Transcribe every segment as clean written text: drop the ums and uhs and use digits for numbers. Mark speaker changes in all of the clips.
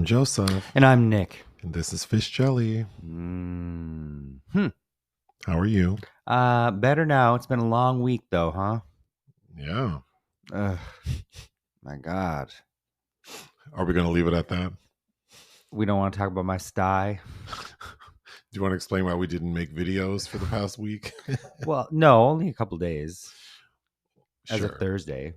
Speaker 1: Joseph.
Speaker 2: And I'm Nick.
Speaker 1: And this is Fish Jelly.
Speaker 2: Mm-hmm.
Speaker 1: How are you?
Speaker 2: Better now. It's been a long week, though, huh?
Speaker 1: Yeah.
Speaker 2: My God.
Speaker 1: Are we going to leave it at that?
Speaker 2: We don't want to talk about my sty.
Speaker 1: Do you want to explain why we didn't make videos for the past week?
Speaker 2: Well, no, only a couple days. As
Speaker 1: Sure.
Speaker 2: of Thursday.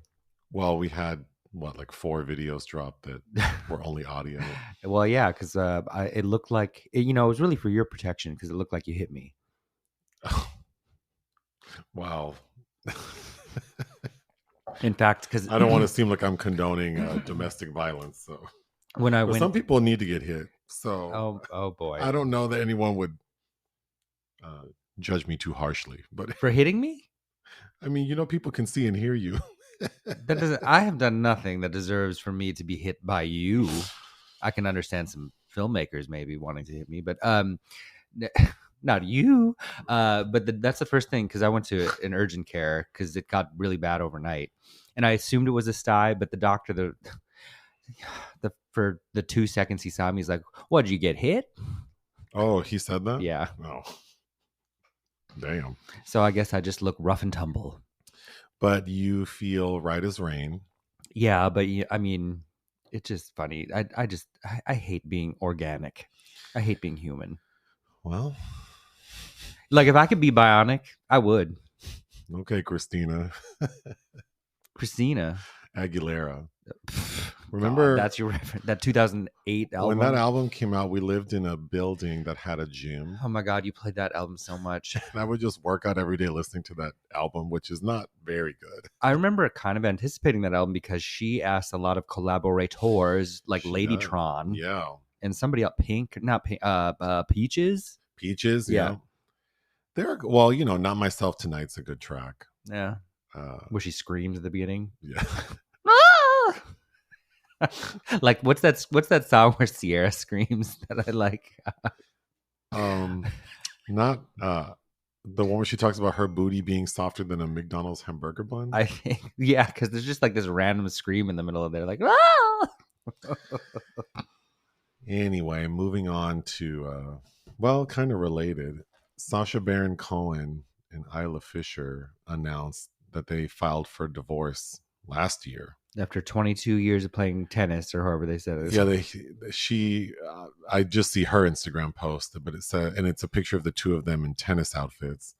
Speaker 1: Well, we had, like 4 videos dropped that were only audio.
Speaker 2: Well, yeah, because it looked like, it was really for your protection because it looked like you hit me.
Speaker 1: Wow.
Speaker 2: In fact, because
Speaker 1: I don't want to seem like I'm condoning domestic violence. So some people need to get hit. So
Speaker 2: oh boy,
Speaker 1: I don't know that anyone would judge me too harshly. But
Speaker 2: for hitting me,
Speaker 1: I mean, people can see and hear you.
Speaker 2: That doesn't. I have done nothing that deserves for me to be hit by you. I can understand some filmmakers maybe wanting to hit me, but not you. But that's the first thing, because I went to an urgent care because it got really bad overnight, and I assumed it was a sty. But the doctor, for the 2 seconds he saw me, he's like, "What, did you get hit?"
Speaker 1: Oh, he said that?
Speaker 2: Yeah.
Speaker 1: Oh, damn.
Speaker 2: So I guess I just look rough and tumble.
Speaker 1: But you feel right as rain.
Speaker 2: Yeah, but I mean, it's just funny. I hate being organic. I hate being human.
Speaker 1: Well,
Speaker 2: like if I could be bionic, I would.
Speaker 1: Okay, Christina Aguilera. Remember,
Speaker 2: God, that's your reference. That 2008 album.
Speaker 1: When that album came out, we lived in a building that had a gym.
Speaker 2: Oh my God, you played that album so much.
Speaker 1: And I would just work out every day listening to that album, which is not very good.
Speaker 2: I remember kind of anticipating that album because she asked a lot of collaborators like Ladytron.
Speaker 1: Yeah.
Speaker 2: And somebody else, Peaches.
Speaker 1: Peaches, yeah. They're, well, Not Myself Tonight's a good track.
Speaker 2: Yeah. Where she screams at the beginning.
Speaker 1: Yeah.
Speaker 2: Like what's that song where Sierra screams that I like?
Speaker 1: Not the one where she talks about her booty being softer than a McDonald's hamburger bun.
Speaker 2: I think, yeah, because there's just like this random scream in the middle of there, like ah!
Speaker 1: Anyway, moving on to kind of related. Sacha Baron Cohen and Isla Fisher announced that they filed for divorce last year.
Speaker 2: After 22 years of playing tennis, or however they said it.
Speaker 1: Yeah, I just see her Instagram post, but it's a picture of the two of them in tennis outfits.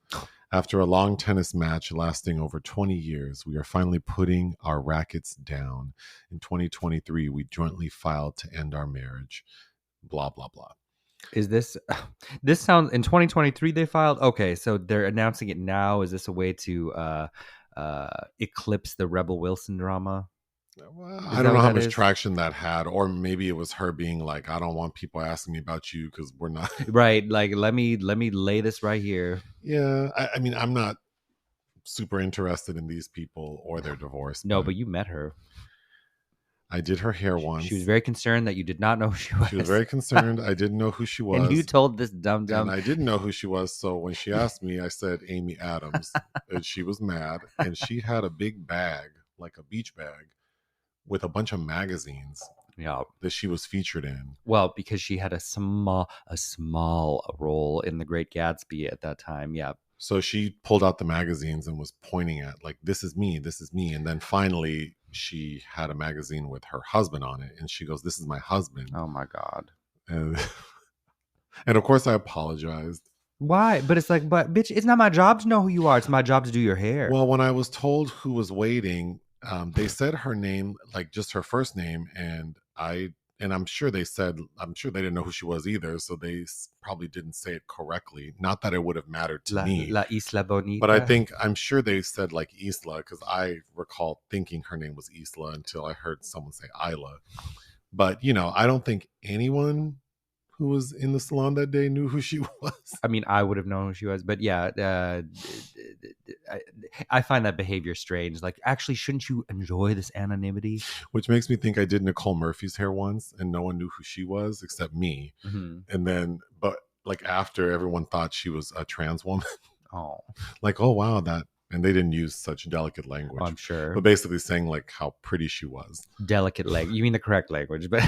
Speaker 1: After a long tennis match lasting over 20 years, we are finally putting our rackets down. In 2023, we jointly filed to end our marriage. Blah, blah, blah.
Speaker 2: Is this sounds in 2023 they filed? Okay, so they're announcing it now. Is this a way to eclipse the Rebel Wilson drama?
Speaker 1: Well, I don't know how much traction that had, or maybe it was her being like, I don't want people asking me about you because we're not
Speaker 2: right. Like, let me lay this right here.
Speaker 1: Yeah, I mean, I'm not super interested in these people or their divorce.
Speaker 2: No, but you met her.
Speaker 1: I did her hair once.
Speaker 2: She was very concerned that you did not know who she was.
Speaker 1: She was very concerned. I didn't know who she was.
Speaker 2: And you told this dumb.
Speaker 1: And I didn't know who she was. So when she asked me, I said Amy Adams. And she was mad. And she had a big bag, like a beach bag, with a bunch of magazines.
Speaker 2: Yeah,
Speaker 1: that she was featured in.
Speaker 2: Well, because she had a small role in The Great Gatsby at that time. Yeah.
Speaker 1: So she pulled out the magazines and was pointing at like, this is me. And then finally she had a magazine with her husband on it. And she goes, this is my husband.
Speaker 2: Oh my God.
Speaker 1: And of course I apologized.
Speaker 2: Why? But it's like, but bitch, it's not my job to know who you are. It's my job to do your hair.
Speaker 1: Well, when I was told who was waiting, they said her name, like just her first name. And I'm sure they didn't know who she was either. So they probably didn't say it correctly. Not that it would have mattered to me.
Speaker 2: La Isla Bonita.
Speaker 1: But I'm sure they said like Isla, because I recall thinking her name was Isla until I heard someone say Isla. But, I don't think anyone who was in the salon that day knew who she was.
Speaker 2: I mean, I would have known who she was, but yeah, I find that behavior strange. Like, actually, shouldn't you enjoy this anonymity?
Speaker 1: Which makes me think I did Nicole Murphy's hair once, and no one knew who she was except me.
Speaker 2: Mm-hmm.
Speaker 1: And then, but like after, everyone thought she was a trans woman.
Speaker 2: Oh,
Speaker 1: like, oh wow, that and they didn't use such delicate
Speaker 2: Oh,
Speaker 1: language,
Speaker 2: I'm sure.
Speaker 1: but basically saying like how pretty she was.
Speaker 2: Delicate leg. You mean the correct language, but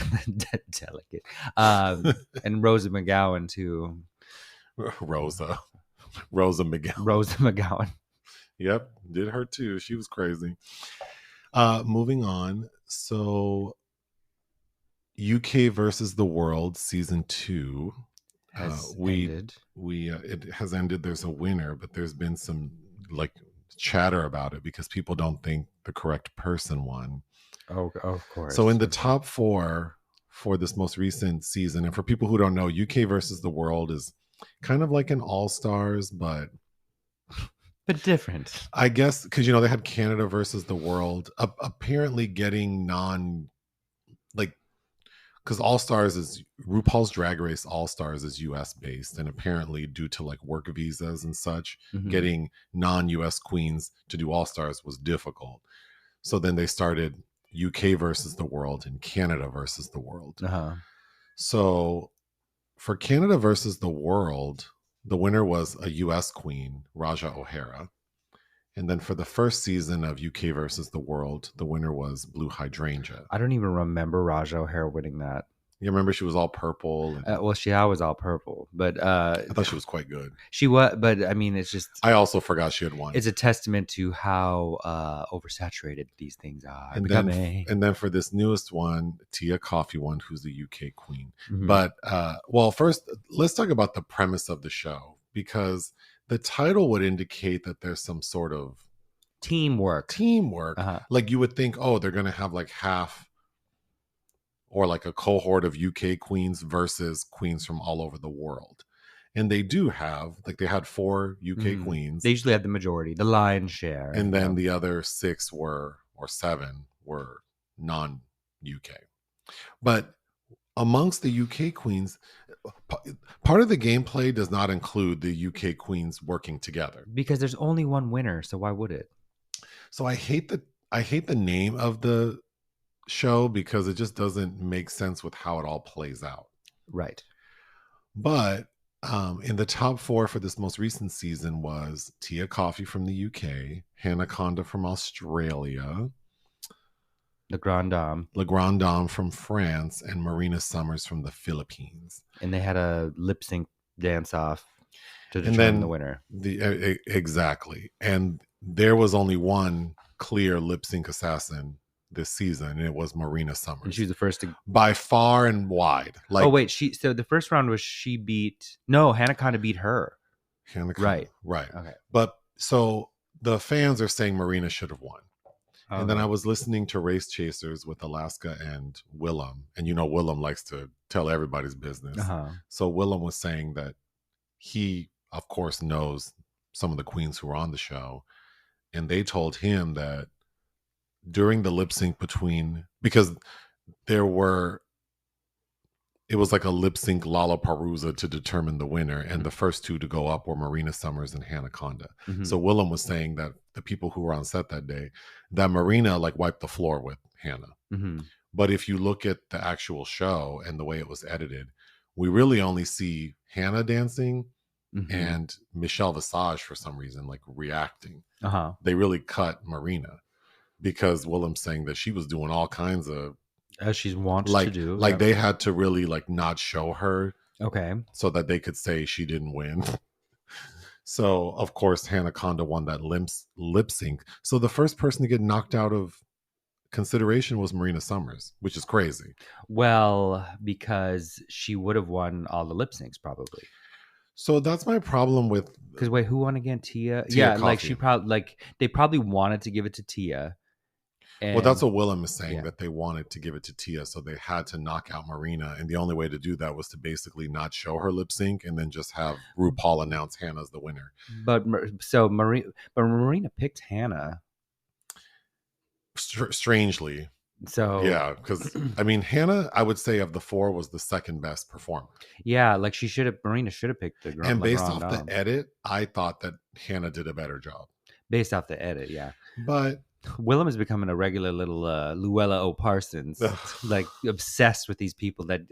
Speaker 2: delicate. And Rosa McGowan too.
Speaker 1: Rosa McGowan.
Speaker 2: Rosa McGowan.
Speaker 1: Yep, did her too. She was crazy. Moving on. So UK versus the World season 2
Speaker 2: Has
Speaker 1: we
Speaker 2: ended.
Speaker 1: it has ended. There's a winner, but there's been some like chatter about it because people don't think the correct person won.
Speaker 2: Oh, of course.
Speaker 1: So in the top 4 for this most recent season, and for people who don't know, UK versus the World is kind of like an all-stars, but
Speaker 2: different.
Speaker 1: I guess because they had Canada versus the World, apparently getting because All Stars is RuPaul's Drag Race All Stars is US based, and apparently due to like work visas and such, getting non-US queens to do All Stars was difficult. So then they started UK versus the World and Canada versus the World. So for Canada versus the World, the winner was a US queen, Raja O'Hara. And then for the first season of UK versus the World, the winner was Blue Hydrangea.
Speaker 2: I don't even remember Raja O'Hara winning that.
Speaker 1: You remember she was all purple?
Speaker 2: Well, she was all purple, but
Speaker 1: I thought she was quite good.
Speaker 2: She was, but I mean, it's just.
Speaker 1: I also forgot she had won.
Speaker 2: It's a testament to how oversaturated these things are.
Speaker 1: And then for this newest one, Tia Kofi won, who's the UK queen. But well, first let's talk about the premise of the show, because the title would indicate that there's some sort of
Speaker 2: teamwork.
Speaker 1: Like you would think, oh, they're going to have like half or like a cohort of UK queens versus queens from all over the world. And they do have, like they had 4 UK queens.
Speaker 2: They usually had the majority, the lion's share.
Speaker 1: And then the other 6 or 7 were non-UK. But amongst the UK queens, part of the gameplay does not include the UK queens working together,
Speaker 2: because there's only one winner, so why would it?
Speaker 1: So I hate the name of the show because it just doesn't make sense with how it all plays out.
Speaker 2: Right.
Speaker 1: But in the top 4 for this most recent season was Tia Kofi from the UK, Hannah Conda from Australia,
Speaker 2: La Grande
Speaker 1: Dame from France, and Marina Summers from the Philippines.
Speaker 2: And they had a lip sync dance off to determine the winner.
Speaker 1: Exactly. And there was only one clear lip sync assassin this season, and it was Marina Summers.
Speaker 2: And she was the first to,
Speaker 1: by far and wide. Like,
Speaker 2: oh wait, so the first round was Hannah Conda beat her. Right.
Speaker 1: Okay. But so the fans are saying Marina should have won. And then I was listening to Race Chasers with Alaska and Willem. And Willem likes to tell everybody's business. So Willem was saying that he, of course, knows some of the queens who were on the show. And they told him that during the lip sync because it was like a lip sync Lollapalooza to determine the winner. And the first 2 to go up were Marina Summers and Hannah Conda. So Willem was saying that the people who were on set that day, that Marina like wiped the floor with Hannah. But if you look at the actual show and the way it was edited, we really only see Hannah dancing and Michelle Visage for some reason like reacting. They really cut Marina because Willem's saying that she was doing all kinds of,
Speaker 2: as she's wants to do.
Speaker 1: Like they had to really like not show her.
Speaker 2: Okay.
Speaker 1: So that they could say she didn't win. So of course Hannah Conda won that lip sync. So the first person to get knocked out of consideration was Marina Summers, which is crazy.
Speaker 2: Well, because she would have won all the lip syncs probably.
Speaker 1: So that's my problem with.
Speaker 2: Because wait, who won again? Tia
Speaker 1: yeah,
Speaker 2: Kofi. Like she probably they probably wanted to give it to Tia.
Speaker 1: Well, that's what Willem is saying, that they wanted to give it to Tia, so they had to knock out Marina, and the only way to do that was to basically not show her lip sync and then just have RuPaul announce Hannah as the winner.
Speaker 2: But Marina picked Hannah.
Speaker 1: Strangely.
Speaker 2: So
Speaker 1: yeah, because I mean Hannah, I would say of the 4 was the second best performer.
Speaker 2: Yeah, like Marina should have picked the girl.
Speaker 1: And based off the edit, I thought that Hannah did a better job.
Speaker 2: Based off the edit, yeah.
Speaker 1: But
Speaker 2: Willem is becoming a regular little Luella O'Parsons, like obsessed with these people that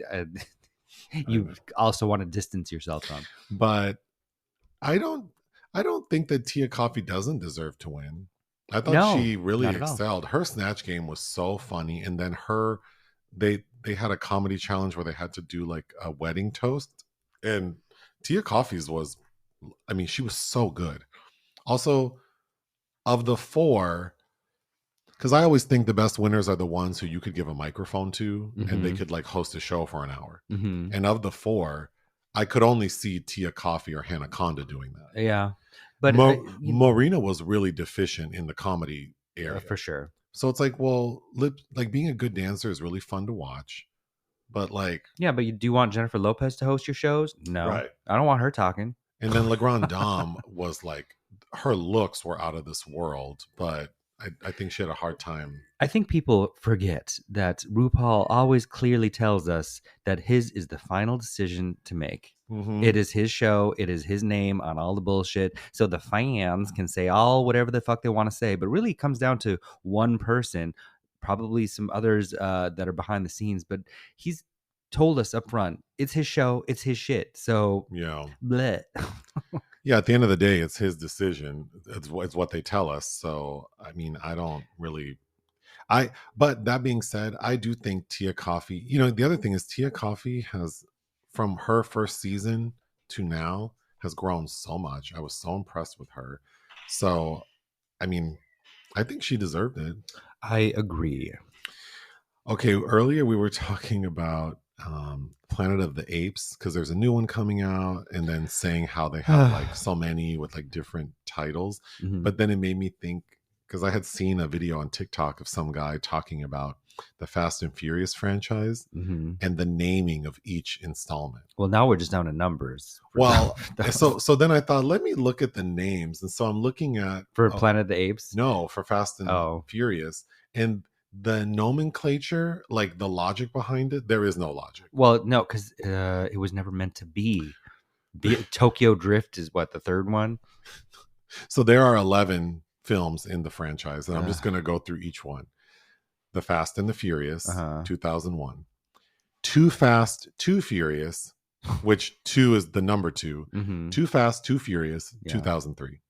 Speaker 2: you also want to distance yourself from.
Speaker 1: But I I don't think that Tia Coffee doesn't deserve to win. I thought
Speaker 2: No,
Speaker 1: she really
Speaker 2: not at all.
Speaker 1: excelled. Her snatch game was so funny, and then they had a comedy challenge where they had to do like a wedding toast, and Tia Coffee's was, I mean, she was so good. Also, of the four, because I always think the best winners are the ones who you could give a microphone to and they
Speaker 2: Mm-hmm.
Speaker 1: could like host a show for an hour.
Speaker 2: Mm-hmm.
Speaker 1: And of the four, I could only see Tia Coffee or Hannah Conda doing that.
Speaker 2: Yeah, but
Speaker 1: Marina was really deficient in the comedy area.
Speaker 2: for sure.
Speaker 1: So it's like, well, like being a good dancer is really fun to watch. But like,
Speaker 2: Yeah, but do you want Jennifer Lopez to host your shows? No,
Speaker 1: right.
Speaker 2: I don't want her talking.
Speaker 1: And then Legrand Dame was like, her looks were out of this world, but I think she had a hard time.
Speaker 2: I think people forget that RuPaul always clearly tells us that his is the final decision to make.
Speaker 1: Mm-hmm.
Speaker 2: It is his show. It is his name on all the bullshit. So the fans can say all whatever the fuck they want to say, but really it comes down to one person, probably some others that are behind the scenes. But he's told us up front, it's his show, it's his shit. So
Speaker 1: Yeah.
Speaker 2: bleh.
Speaker 1: Yeah, at the end of the day, it's his decision. It's what they tell us. So, I mean, I don't really. But that being said, I do think Tia Coffee. You know, the other thing is Tia Coffee has, from her first season to now, has grown so much. I was so impressed with her. So, I mean, I think she deserved it.
Speaker 2: I agree.
Speaker 1: Okay, earlier we were talking about Planet of the Apes because there's a new one coming out, and then saying how they have like so many with like different titles.
Speaker 2: Mhm.
Speaker 1: But then it made me think because I had seen a video on TikTok of some guy talking about the Fast and Furious franchise
Speaker 2: Mhm.
Speaker 1: and the naming of each installment.
Speaker 2: Well, now we're just down to numbers.
Speaker 1: Well, so then I thought, let me look at the names, and so I'm looking at
Speaker 2: for Planet of the Apes.
Speaker 1: no, for Fast and Furious, and the nomenclature, like the logic behind it, there is no logic.
Speaker 2: Well, no, because it was never meant to be. Tokyo Drift is what, the third one?
Speaker 1: So there are 11 films in the franchise, and I'm just going to go through each one. The Fast and the Furious, 2001. Too Fast, Too Furious, which 2 is the number 2.
Speaker 2: Mm-hmm.
Speaker 1: Too Fast, Too Furious, 2003.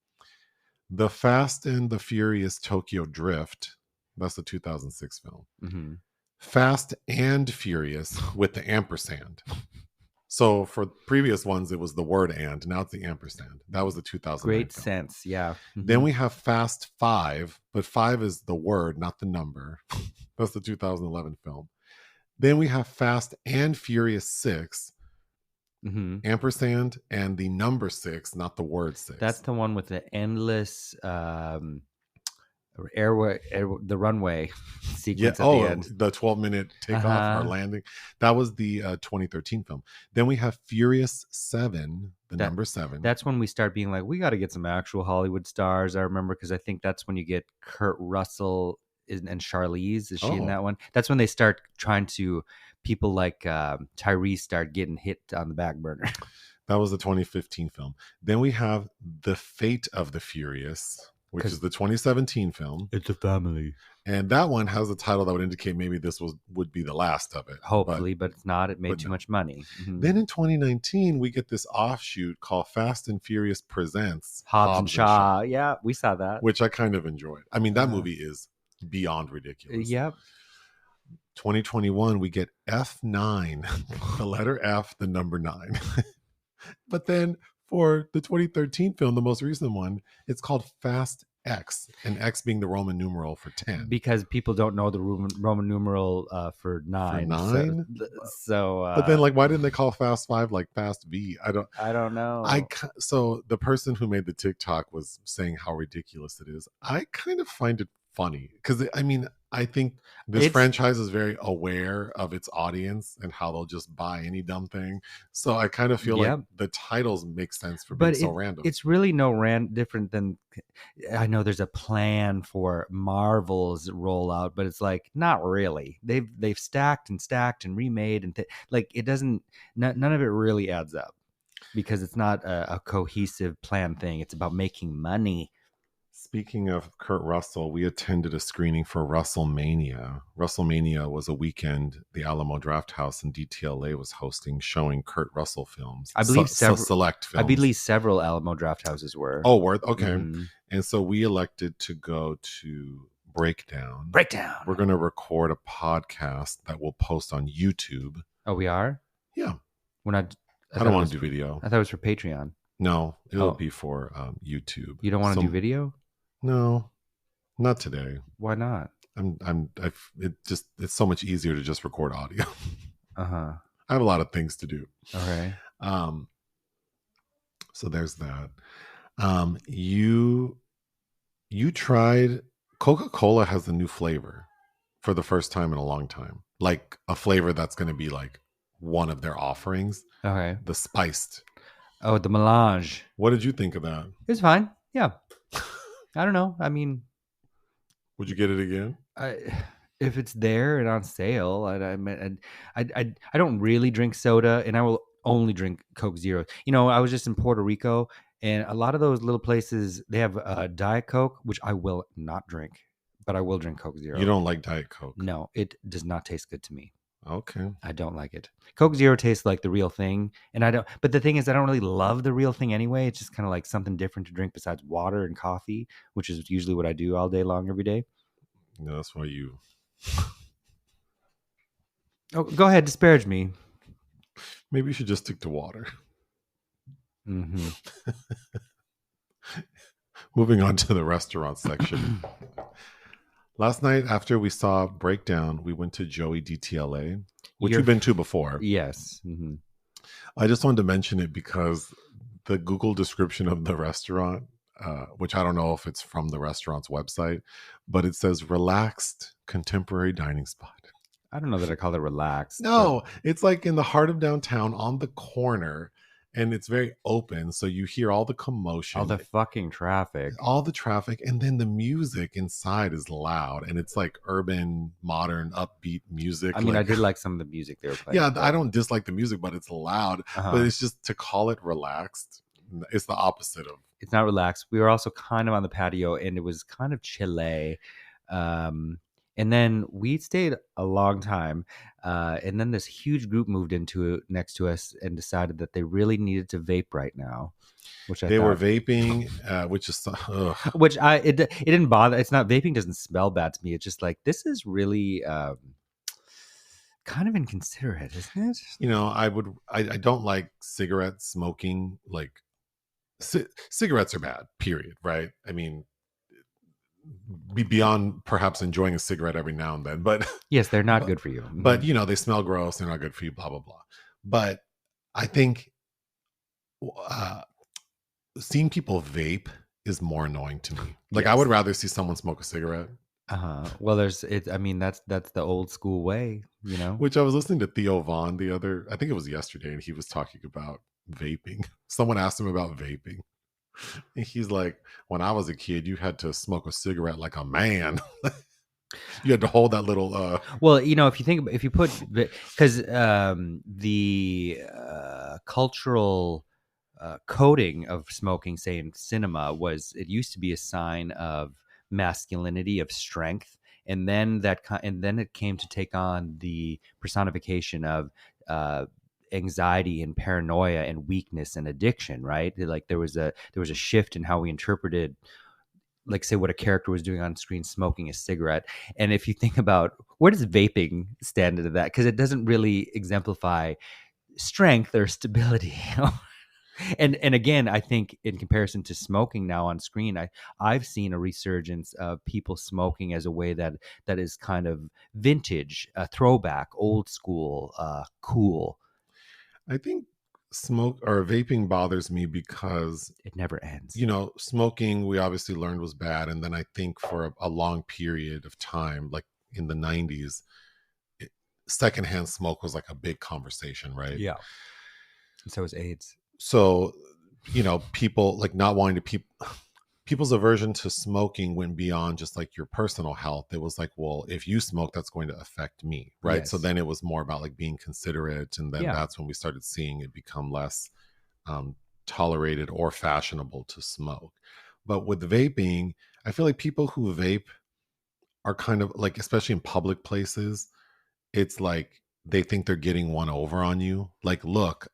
Speaker 1: The Fast and the Furious Tokyo Drift, that's the 2006 film.
Speaker 2: Mm-hmm.
Speaker 1: Fast and Furious with the ampersand. So for previous ones, it was the word and. Now it's the ampersand. That was the 2000.
Speaker 2: Great film. Sense, yeah.
Speaker 1: Mm-hmm. Then we have Fast 5, but 5 is the word, not the number. That's the 2011 film. Then we have Fast and Furious 6, ampersand, and the number 6, not the word 6.
Speaker 2: That's the one with the endless the runway sequence at the end.
Speaker 1: The 12-minute takeoff or landing. That was the 2013 film. Then we have Furious 7, number 7.
Speaker 2: That's when we start being like, we got to get some actual Hollywood stars. I remember because I think that's when you get Kurt Russell and Charlize. Is she in that one? That's when they start trying to, people like Tyrese start getting hit on the back burner.
Speaker 1: That was the 2015 film. Then we have The Fate of the Furious, which is the 2017 film.
Speaker 2: It's a family.
Speaker 1: And that one has a title that would indicate maybe this would be the last of it.
Speaker 2: Hopefully, but it's not. It made too much money. Mm-hmm.
Speaker 1: Then in 2019, we get this offshoot called Fast and Furious Presents
Speaker 2: Hobbs and Shaw. Yeah, we saw that.
Speaker 1: Which I kind of enjoyed. I mean, that movie is beyond ridiculous.
Speaker 2: Yep.
Speaker 1: 2021, we get F9, the letter F, the number 9. But then for the 2013 film, the most recent one, it's called Fast X, and X being the Roman numeral for 10.
Speaker 2: Because people don't know the Roman numeral for 9.
Speaker 1: For 9?
Speaker 2: So
Speaker 1: but then, like, why didn't they call Fast 5 like Fast V? I don't
Speaker 2: know.
Speaker 1: So the person who made the TikTok was saying how ridiculous it is. I kind of find it funny because, I mean, I think this franchise is very aware of its audience and how they'll just buy any dumb thing. So I kind of feel like the titles make sense for being so random.
Speaker 2: It's really different than, I know there's a plan for Marvel's rollout, but it's like, not really. They've stacked and remade and like it doesn't. None of it really adds up because it's not a cohesive plan thing. It's about making money.
Speaker 1: Speaking of Kurt Russell, we attended a screening for WrestleMania. WrestleMania was a weekend the Alamo Drafthouse in DTLA was hosting, showing Kurt Russell films.
Speaker 2: I believe
Speaker 1: select
Speaker 2: I
Speaker 1: films.
Speaker 2: believe several Alamo Draft houses were.
Speaker 1: Oh, worth okay.
Speaker 2: Mhm.
Speaker 1: And so we elected to go to Breakdown.
Speaker 2: Breakdown.
Speaker 1: We're going to record a podcast that we'll post on YouTube.
Speaker 2: Oh, we are?
Speaker 1: Yeah.
Speaker 2: We're not.
Speaker 1: I don't want to do video.
Speaker 2: I thought it was for Patreon.
Speaker 1: No, it'll be for YouTube.
Speaker 2: You don't want to do video?
Speaker 1: No, not today.
Speaker 2: Why not?
Speaker 1: It's so much easier to just record audio.
Speaker 2: Uh-huh.
Speaker 1: I have a lot of things to do.
Speaker 2: Okay.
Speaker 1: So there's that. You tried Coca-Cola has a new flavor for the first time in a long time. Like a flavor that's going to be like one of their offerings.
Speaker 2: Okay.
Speaker 1: The spiced.
Speaker 2: Oh, the melange.
Speaker 1: What did you think of that?
Speaker 2: It's fine. Yeah. I don't know. I mean,
Speaker 1: would you get it again?
Speaker 2: If it's there and on sale, I don't really drink soda, and I will only drink Coke Zero. You know, I was just in Puerto Rico, and a lot of those little places, they have Diet Coke, which I will not drink, but I will drink Coke Zero.
Speaker 1: You don't like Diet Coke?
Speaker 2: No, it does not taste good to me.
Speaker 1: Okay.
Speaker 2: I don't like it. Coke Zero tastes like the real thing, and I don't. But the thing is, I don't really love the real thing anyway. It's just kind of like something different to drink besides water and coffee, which is usually what I do all day long, every day.
Speaker 1: No, that's why you.
Speaker 2: Oh, go ahead, disparage me.
Speaker 1: Maybe you should just stick to water.
Speaker 2: Mm-hmm.
Speaker 1: Moving on to the restaurant section. Last night, after we saw Breakdown, we went to Joey DTLA, which you've been to before.
Speaker 2: Yes. Mm-hmm.
Speaker 1: I just wanted to mention it because the Google description of the restaurant, which I don't know if it's from the restaurant's website, but it says relaxed contemporary dining spot.
Speaker 2: I don't know that I call it relaxed.
Speaker 1: No, it's like in the heart of downtown on the corner. And it's very open, so you hear all the commotion.
Speaker 2: All the fucking traffic.
Speaker 1: All the traffic, and then the music inside is loud, and it's like urban, modern, upbeat music.
Speaker 2: I mean, I did like some of the music they were playing.
Speaker 1: Yeah, I don't dislike the music, but it's loud. Uh-huh. But it's just, to call it relaxed, it's the opposite of...
Speaker 2: It's not relaxed. We were also kind of on the patio, and it was kind of chilly. And then we stayed a long time. And then this huge group moved into next to us and decided that they really needed to vape right now. Which
Speaker 1: they were vaping, which is...
Speaker 2: Which it didn't bother. It's not... Vaping doesn't smell bad to me. It's just like, this is really... kind of inconsiderate, isn't it?
Speaker 1: You know, I don't like cigarette smoking. Like, cigarettes are bad, period, right? I mean... beyond perhaps enjoying a cigarette every now and then, but
Speaker 2: yes, they're not good for you.
Speaker 1: But you know, they smell gross, they're not good for you, blah blah blah. But I think seeing people vape is more annoying to me. Like, yes. I would rather see someone smoke a cigarette.
Speaker 2: Well, there's it. I mean, that's the old school way, you know.
Speaker 1: Which I was listening to Theo Vaughn I think it was yesterday, and he was talking about vaping. Someone asked him about vaping. And he's like, when I was a kid, you had to smoke a cigarette like a man. You had to hold that little...
Speaker 2: Well, you know, if you put... Because the cultural coding of smoking, say in cinema, it used to be a sign of masculinity, of strength. And then it came to take on the personification of... anxiety and paranoia and weakness and addiction, right? Like there was a shift in how we interpreted, like, say, what a character was doing on screen, smoking a cigarette. And if you think about, where does vaping stand into that? Because it doesn't really exemplify strength or stability. And again, I think in comparison to smoking now on screen, I've seen a resurgence of people smoking as a way that is kind of vintage, throwback, old school, cool.
Speaker 1: I think smoke or vaping bothers me because
Speaker 2: it never ends.
Speaker 1: You know, smoking, we obviously learned was bad. And then I think for a long period of time, like in the 90s, secondhand smoke was like a big conversation, right?
Speaker 2: Yeah. So is AIDS.
Speaker 1: So, you know, people like not wanting to... People's aversion to smoking went beyond just like your personal health. It was like, well, if you smoke, that's going to affect me, right? Yes. So then it was more about like being considerate, and then that's when we started seeing it become less tolerated or fashionable to smoke. But with vaping, I feel like people who vape are kind of like, especially in public places, it's like they think they're getting one over on you. Like, look,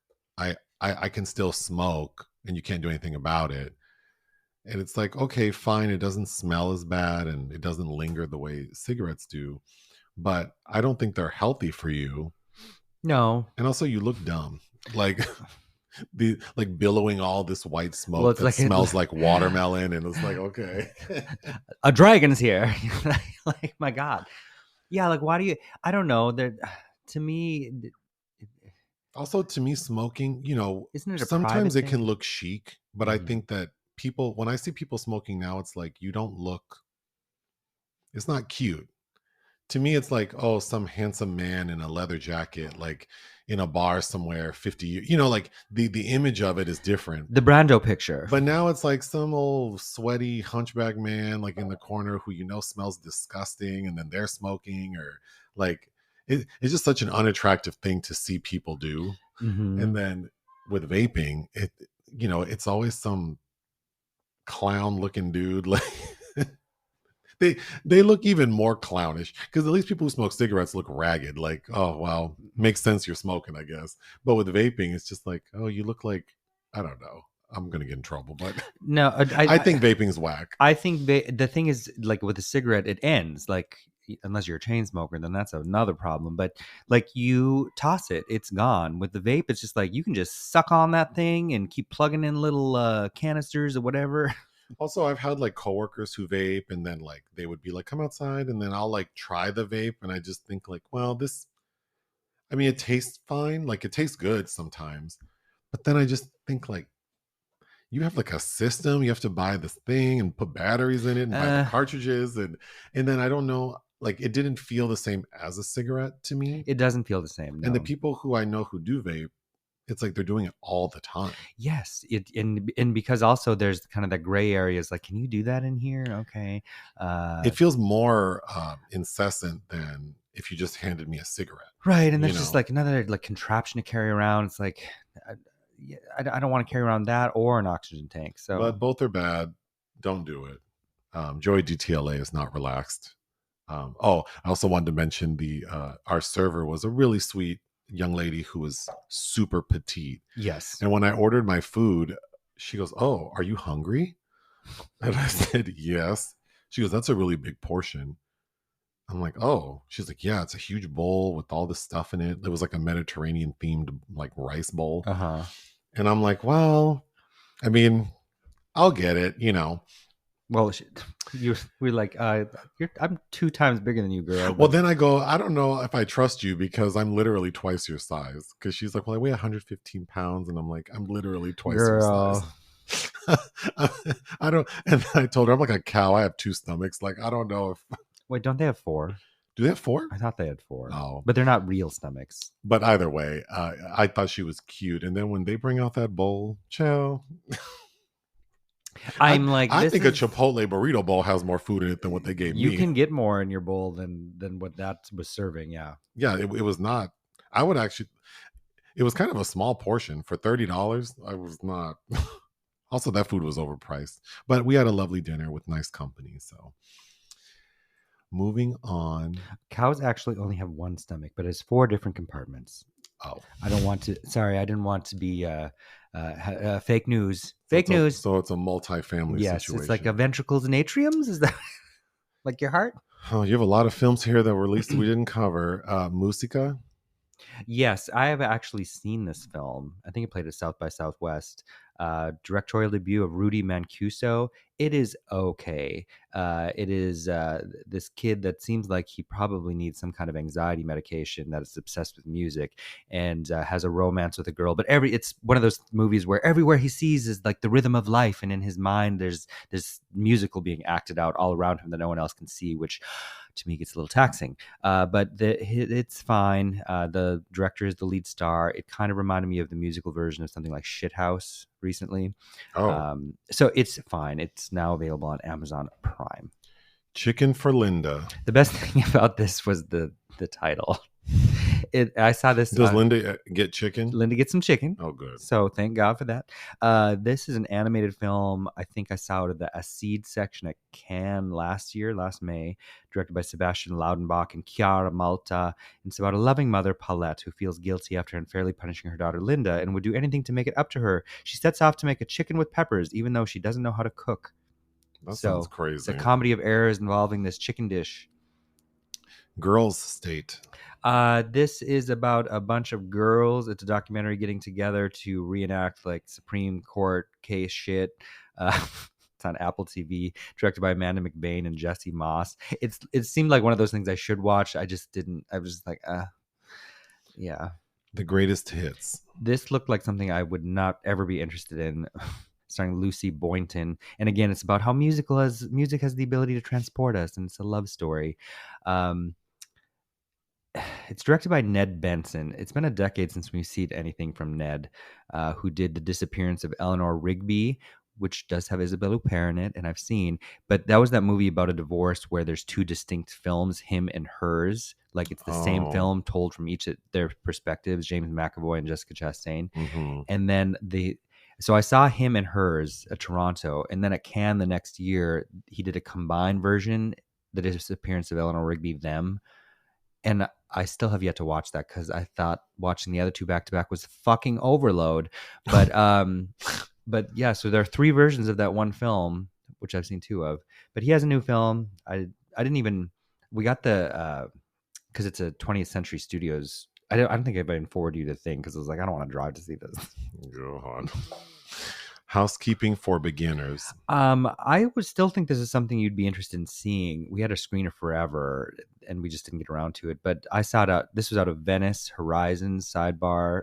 Speaker 1: I can still smoke and you can't do anything about it. And it's like, okay, fine, it doesn't smell as bad and it doesn't linger the way cigarettes do, but I don't think they're healthy for you.
Speaker 2: No.
Speaker 1: And also you look dumb. Like the like billowing all this white
Speaker 2: Well,
Speaker 1: smoke
Speaker 2: it's
Speaker 1: that
Speaker 2: like
Speaker 1: smells like watermelon, and it's like, okay.
Speaker 2: a dragon's here. Like, my God. Yeah, like, why do you? I don't know. There, to me,
Speaker 1: Also, to me, smoking,
Speaker 2: isn't it a private
Speaker 1: sometimes it can
Speaker 2: thing?
Speaker 1: look chic, but I think that people, when I see people smoking now, it's like you don't look, it's not cute. To me, it's like, oh, some handsome man in a leather jacket, like in a bar somewhere, 50 years, like the image of it is different.
Speaker 2: The Brando picture.
Speaker 1: But now it's like some old sweaty hunchback man, like in the corner, who smells disgusting, and then they're smoking, or like it's just such an unattractive thing to see people do. And then with vaping, it's always some clown looking dude. Like they look even more clownish, because at least people who smoke cigarettes look ragged. Like, oh wow, makes sense, you're smoking, I guess. But with vaping, it's just like, oh, you look like, I don't know. I'm gonna get in trouble, but
Speaker 2: No,
Speaker 1: I think vaping is whack.
Speaker 2: I think the thing is, like, with a cigarette, it ends. Like, unless you're a chain smoker, then that's another problem. But like, you toss it, it's gone. With the vape, it's just like you can just suck on that thing and keep plugging in little canisters or whatever.
Speaker 1: Also, I've had like coworkers who vape, and then like they would be like, come outside, and then I'll like try the vape, and I just think like, well, I mean, it tastes fine, like it tastes good sometimes, but then I just think like, you have like a system, you have to buy this thing and put batteries in it and buy the cartridges, and then I don't know, like it didn't feel the same as a cigarette to me.
Speaker 2: It doesn't feel the same. No.
Speaker 1: And the people who I know who do vape, it's like they're doing it all the time.
Speaker 2: Yes, and because also there's kind of that gray areas. Like, can you do that in here? Okay.
Speaker 1: It feels more incessant than if you just handed me a cigarette.
Speaker 2: Right, and there's just like another like contraption to carry around. It's like, I don't want to carry around that or an oxygen tank. So,
Speaker 1: but both are bad. Don't do it. Joey DTLA is not relaxed. I also wanted to mention our server was a really sweet young lady who was super petite.
Speaker 2: Yes.
Speaker 1: And when I ordered my food, she goes, "Oh, are you hungry?" And I said, "Yes." She goes, "That's a really big portion." I'm like, "Oh." She's like, "Yeah, it's a huge bowl with all this stuff in it." It was like a Mediterranean themed like rice bowl. And I'm like, "Well, I mean, I'll get it,
Speaker 2: Well, we're like, I'm 2 times bigger than you, girl.
Speaker 1: Well, then I go, I don't know if I trust you, because I'm literally twice your size. Because she's like, well, I weigh 115 pounds. And I'm like, I'm literally twice your size. I don't. And I told her, I'm like a cow. I have 2 stomachs. Like, I don't know if.
Speaker 2: Wait, don't they have 4?
Speaker 1: Do they have 4?
Speaker 2: I thought they had 4.
Speaker 1: Oh.
Speaker 2: But they're not real stomachs.
Speaker 1: But either way, I thought she was cute. And then when they bring out that bowl, chow. I think a Chipotle burrito bowl has more food in it than what they gave me.
Speaker 2: You can get more in your bowl than what that was serving. Yeah.
Speaker 1: Yeah, it was not. I would actually. It was kind of a small portion for $30. I was not. Also, that food was overpriced, but we had a lovely dinner with nice company. So, moving on.
Speaker 2: Cows actually only have 1 stomach, but it's 4 different compartments.
Speaker 1: Oh,
Speaker 2: I don't want to. Sorry, I didn't want to be fake news. Fake news.
Speaker 1: So it's a multi-family situation.
Speaker 2: It's like ventricles and atriums. Is that like your heart?
Speaker 1: Oh, you have a lot of films here that were released that we didn't cover. Musica.
Speaker 2: Yes, I have actually seen this film. I think it played at South by Southwest. Directorial debut of Rudy Mancuso. It is okay. It is this kid that seems like he probably needs some kind of anxiety medication, that is obsessed with music, and has a romance with a girl. But it's one of those movies where everywhere he sees is like the rhythm of life, and in his mind there's musical being acted out all around him that no one else can see, which to me gets a little taxing. But it's fine. The director is the lead star. It kind of reminded me of the musical version of something like Shithouse recently. So it's fine. It's now available on Amazon Prime.
Speaker 1: Chicken for Linda.
Speaker 2: The best thing about this was the title. I saw this.
Speaker 1: Does Linda get chicken?
Speaker 2: Linda gets some chicken.
Speaker 1: Oh, good.
Speaker 2: So thank God for that. This is an animated film. I think I saw it at the Acide section at Cannes last May, directed by Sebastian Laudenbach and Chiara Malta. And it's about a loving mother, Paulette, who feels guilty after unfairly punishing her daughter, Linda, and would do anything to make it up to her. She sets off to make a chicken with peppers, even though she doesn't know how to cook.
Speaker 1: That sounds crazy.
Speaker 2: It's a comedy of errors involving this chicken dish.
Speaker 1: Girls' State.
Speaker 2: This is about a bunch of girls. It's a documentary getting together to reenact like Supreme Court case shit. It's on Apple TV, directed by Amanda McBain and Jesse Moss. It seemed like one of those things I should watch. I just didn't. I was just like, yeah.
Speaker 1: The Greatest Hits.
Speaker 2: This looked like something I would not ever be interested in. Starring Lucy Boynton. And again, it's about how music has the ability to transport us, and it's a love story. It's directed by Ned Benson. It's been a decade since we've seen anything from Ned, who did The Disappearance of Eleanor Rigby, which does have Isabelle Huppert in it, and I've seen. But that was that movie about a divorce where there's two distinct films, him and hers. Like it's the same film told from each of their perspectives, James McAvoy and Jessica Chastain.
Speaker 1: Mm-hmm.
Speaker 2: And then so I saw him and hers at Toronto, and then at Cannes the next year, he did a combined version, The Disappearance of Eleanor Rigby, them. And I still have yet to watch that because I thought watching the other two back to back was fucking overload. But but yeah, so there are 3 versions of that one film, which I've seen 2 of. But he has a new film. I didn't even, we got the because it's a 20th Century Studios. I don't think I've even forwarded you the thing because I was like, I don't want to drive to see this.
Speaker 1: Go on. Housekeeping for Beginners.
Speaker 2: I would still think this is something you'd be interested in seeing. We had a screener forever, and we just didn't get around to it. But I saw it this was out of Venice, Horizon, Sidebar.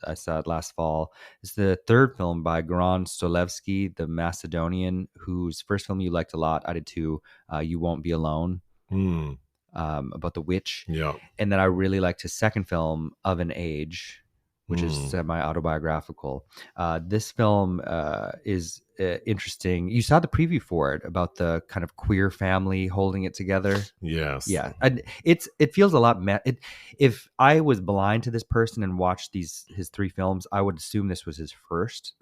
Speaker 2: I saw it last fall. It's the 3rd film by Goran Stolevsky, the Macedonian, whose first film you liked a lot. I did too. You Won't Be Alone. About the witch.
Speaker 1: Yeah.
Speaker 2: And then I really liked his second film, Of an Age, which is semi-autobiographical. This film is interesting. You saw the preview for it about the kind of queer family holding it together.
Speaker 1: Yes.
Speaker 2: Yeah. It feels a lot. If I was blind to this person and watched his 3 films, I would assume this was his first.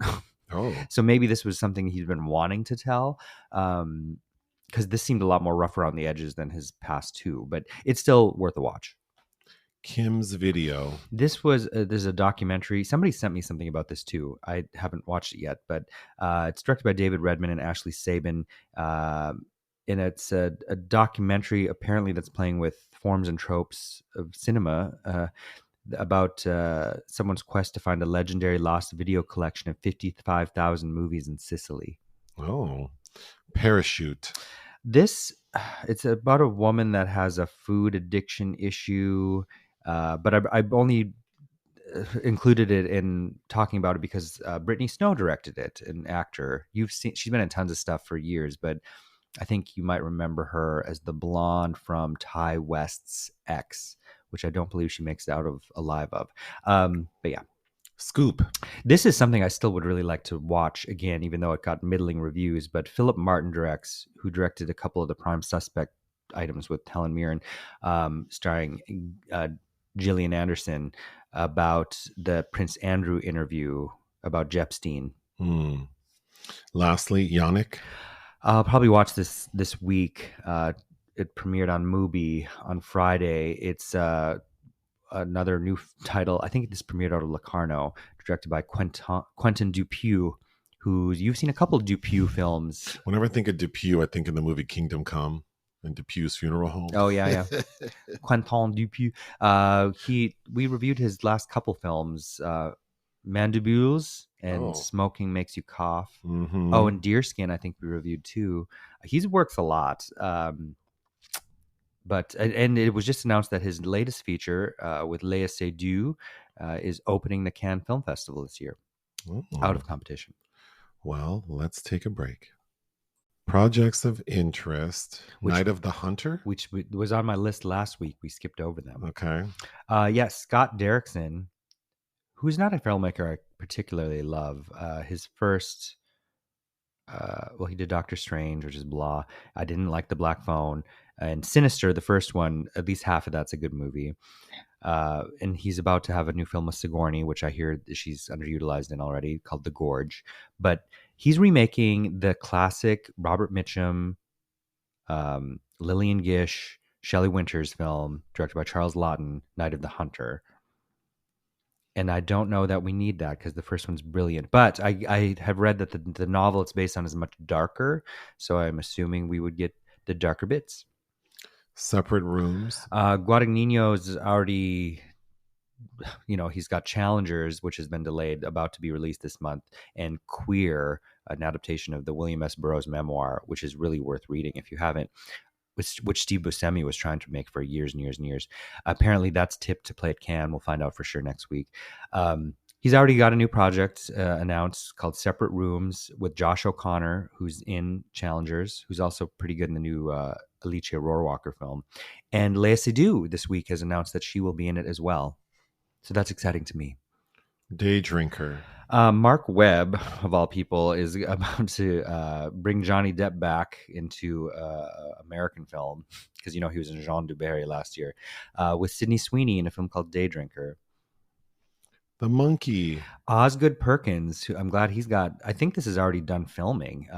Speaker 1: Oh.
Speaker 2: So maybe this was something he's been wanting to tell. Because this seemed a lot more rough around the edges than his past 2, but it's still worth a watch.
Speaker 1: Kim's Video.
Speaker 2: There's a documentary. Somebody sent me something about this too. I haven't watched it yet, but it's directed by David Redman and Ashley Sabin. And it's a documentary apparently that's playing with forms and tropes of cinema about someone's quest to find a legendary lost video collection of 55,000 movies in Sicily.
Speaker 1: Oh, Parachute.
Speaker 2: It's about a woman that has a food addiction issue. But I've only included it in talking about it because Brittany Snow directed it, an actor. She's been in tons of stuff for years, but I think you might remember her as the blonde from Ty West's X, which I don't believe she makes out of alive of. But yeah.
Speaker 1: Scoop.
Speaker 2: This is something I still would really like to watch again, even though it got middling reviews. But Philip Martin who directed a couple of the Prime Suspect items with Helen Mirren, starring Gillian Anderson, about the Prince Andrew interview about Jepstein.
Speaker 1: Lastly, Yannick.
Speaker 2: I'll probably watch this week. It premiered on Mubi on Friday. It's another new title. I think this premiered out of Locarno, directed by Quentin Dupieux, you've seen a couple of Dupieux films.
Speaker 1: Whenever I think of Dupieux, I think of the movie Kingdom Come and Dupieux's Funeral Home.
Speaker 2: Oh yeah. Quentin Dupieux. We reviewed his last couple films, Mandibules and Smoking Makes You Cough.
Speaker 1: Mm-hmm.
Speaker 2: Oh, and Deerskin, I think we reviewed too. He works a lot. But it was just announced that his latest feature with Léa Seydoux is opening the Cannes Film Festival this year, out of competition.
Speaker 1: Well, let's take a break. Projects of interest. Night of the Hunter?
Speaker 2: Which was on my list last week. We skipped over them.
Speaker 1: Okay.
Speaker 2: Yes, Scott Derrickson, who's not a filmmaker I particularly love. His first well, he did Doctor Strange, which is blah. I didn't like The Black Phone. And Sinister, the first one, at least half of that's a good movie. And he's about to have a new film with Sigourney, which I hear she's underutilized in already, called The Gorge. But he's remaking the classic Robert Mitchum, Lillian Gish, Shelley Winters film, directed by Charles Laughton, Night of the Hunter. And I don't know that we need that because the first one's brilliant. But I have read that the novel it's based on is much darker. So I'm assuming we would get the darker bits.
Speaker 1: Separate Rooms.
Speaker 2: Guadagnino's already, he's got Challengers, which has been delayed, about to be released this month, and Queer, an adaptation of the William S. Burroughs memoir, which is really worth reading if you haven't, which Steve Buscemi was trying to make for years and years and years. Apparently that's tipped to play at Cannes. We'll find out for sure next week. He's already got a new project announced called Separate Rooms with Josh O'Connor, who's in Challengers, who's also pretty good in the new Alicia Rohrwacher film. And Lea Seydoux this week has announced that she will be in it as well. So that's exciting to me.
Speaker 1: Day Drinker.
Speaker 2: Mark Webb, of all people, is about to bring Johnny Depp back into American film because, he was in Jean du Barry last year with Sydney Sweeney in a film called Day Drinker.
Speaker 1: The Monkey.
Speaker 2: Osgood Perkins, who I'm glad he's got, I think this is already done filming.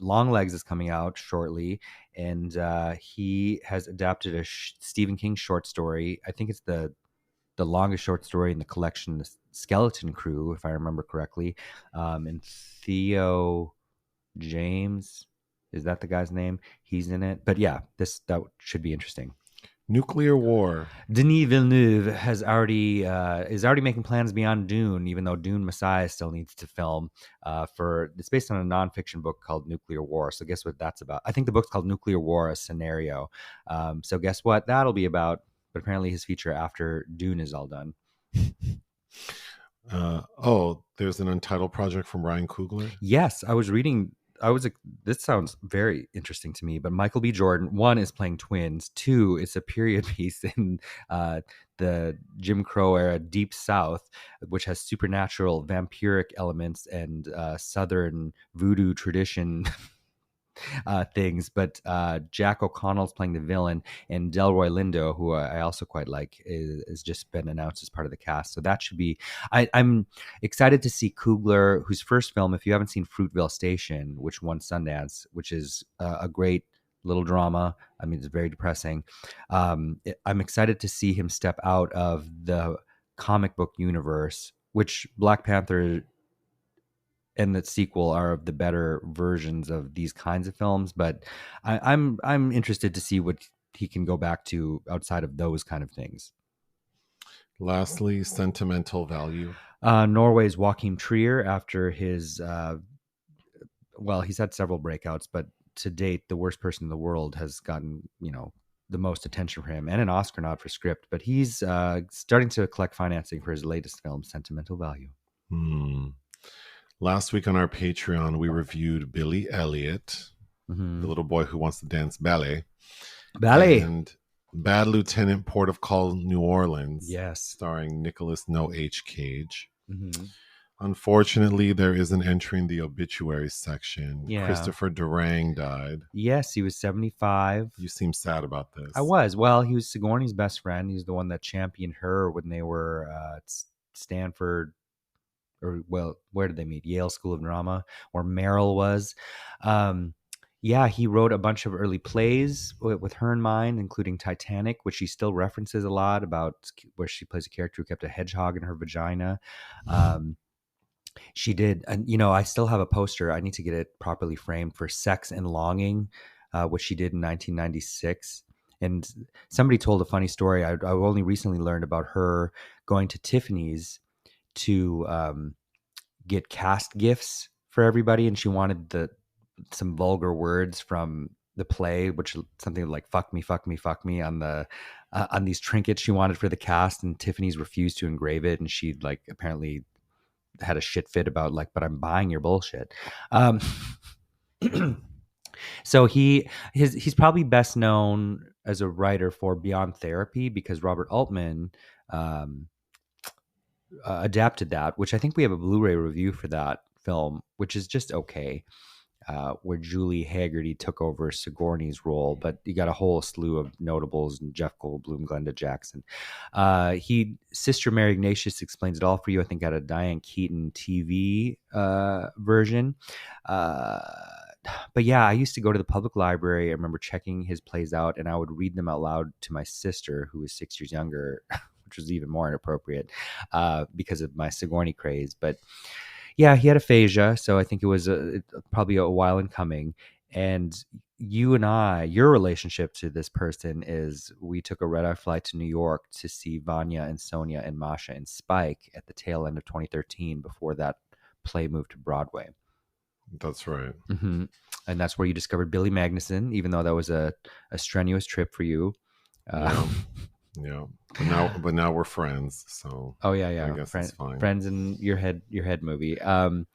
Speaker 2: Longlegs is coming out shortly, and he has adapted a Stephen King short story. I think it's the longest short story in the collection, The Skeleton Crew, if I remember correctly. And Theo James, is that the guy's name? He's in it. But yeah, that should be interesting.
Speaker 1: Nuclear War.
Speaker 2: Denis Villeneuve is already making plans beyond Dune, even though Dune Messiah still needs to film. It's based on a nonfiction book called Nuclear War. So guess what that's about? I think the book's called Nuclear War: A Scenario. So guess what that'll be about? But apparently his feature after Dune is all done.
Speaker 1: There's an Untitled project from Ryan Coogler.
Speaker 2: Yes, this sounds very interesting to me, but Michael B. Jordan, 1, is playing twins. 2, it's a period piece in the Jim Crow era Deep South, which has supernatural vampiric elements and Southern voodoo tradition things. But Jack O'Connell's playing the villain, and Delroy Lindo, who I also quite like, is just been announced as part of the cast. So that should be. I'm excited to see Coogler, whose first film, if you haven't seen Fruitvale Station, which won Sundance, which is a great little drama. I mean, it's very depressing. I'm excited to see him step out of the comic book universe, which Black Panther and the sequel are of the better versions of these kinds of films, but I'm interested to see what he can go back to outside of those kind of things.
Speaker 1: Lastly, Sentimental Value.
Speaker 2: Norway's Joachim Trier, after his he's had several breakouts, but to date, The Worst Person in the World has gotten the most attention for him, and an Oscar nod for script. But he's starting to collect financing for his latest film, Sentimental Value.
Speaker 1: Last week on our Patreon, we reviewed Billy Elliot, the little boy who wants to dance ballet. And Bad Lieutenant, Port of Call, New Orleans.
Speaker 2: Yes.
Speaker 1: Starring Nicholas No H. Cage. Unfortunately, there is an entry in the obituary section. Yeah. Christopher Durang died.
Speaker 2: Yes, he was 75.
Speaker 1: You seem sad about this.
Speaker 2: I was. Well, he was Sigourney's best friend. He's the one that championed her when they were at Stanford. Or, well, where did they meet? Yale School of Drama, where Meryl was. He wrote a bunch of early plays with her in mind, including Titanic, which she still references a lot, about where she plays a character who kept a hedgehog in her vagina. She did, and I still have a poster. I need to get it properly framed for Sex and Longing, which she did in 1996. And somebody told a funny story. I only recently learned about her going to Tiffany's to get cast gifts for everybody, and she wanted some vulgar words from the play, which is something like "fuck me, fuck me, fuck me" on these trinkets she wanted for the cast, and Tiffany's refused to engrave it, and she apparently had a shit fit about but I'm buying your bullshit. So he's probably best known as a writer for Beyond Therapy, because Robert Altman adapted that, which I think we have a Blu-ray review for that film, which is just okay. where Julie Haggerty took over Sigourney's role, but you got a whole slew of notables and Jeff Goldblum, Glenda Jackson. Sister Mary Ignatius Explains It All for You, I think, had a Diane Keaton TV version. But yeah, I used to go to the public library. I remember checking his plays out, and I would read them out loud to my sister, who was 6 years younger, which was even more inappropriate because of my Sigourney craze. But yeah, he had aphasia, so I think it was probably a while in coming. And you and I, your relationship to this person is we took a red-eye flight to New York to see Vanya and Sonia and Masha and Spike at the tail end of 2013 before that play moved to Broadway.
Speaker 1: That's right.
Speaker 2: Mm-hmm. And that's where you discovered Billy Magnuson, even though that was a strenuous trip for you.
Speaker 1: Yeah. But now we're friends, so
Speaker 2: oh yeah.
Speaker 1: I guess it's fine.
Speaker 2: Friends in your head movie. But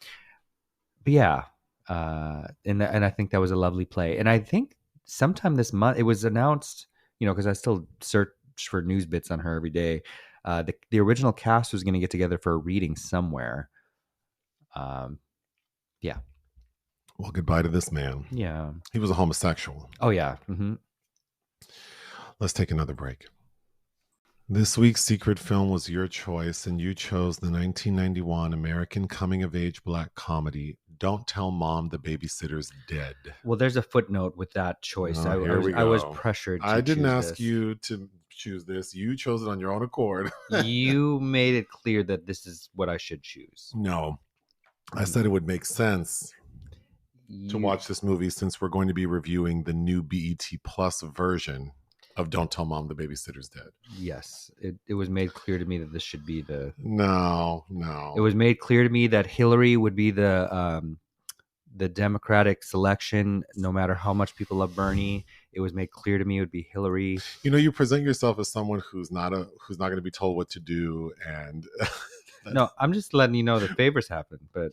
Speaker 2: yeah, and I think that was a lovely play. And I think sometime this month it was announced, because I still search for news bits on her every day. The original cast was going to get together for a reading somewhere. Yeah.
Speaker 1: Well, goodbye to this man.
Speaker 2: Yeah.
Speaker 1: He was a homosexual.
Speaker 2: Oh yeah. Mm-hmm.
Speaker 1: Let's take another break. This week's secret film was your choice, and you chose the 1991 American coming-of-age black comedy, Don't Tell Mom the Babysitter's Dead.
Speaker 2: Well, there's a footnote with that choice. I was pressured to
Speaker 1: I didn't ask
Speaker 2: this.
Speaker 1: you to choose this. You chose it on your own accord.
Speaker 2: You made it clear that this is what I should choose.
Speaker 1: No. I said it would make sense to watch this movie since we're going to be reviewing the new BET Plus version of Don't Tell Mom the Babysitter's Dead.
Speaker 2: Yes, it was made clear to me that this should be the...
Speaker 1: No.
Speaker 2: It was made clear to me that Hillary would be the Democratic selection, no matter how much people love Bernie. It was made clear to me it would be Hillary.
Speaker 1: You present yourself as someone who's not going to be told what to do, and
Speaker 2: no, I'm just letting you know that favors happen. But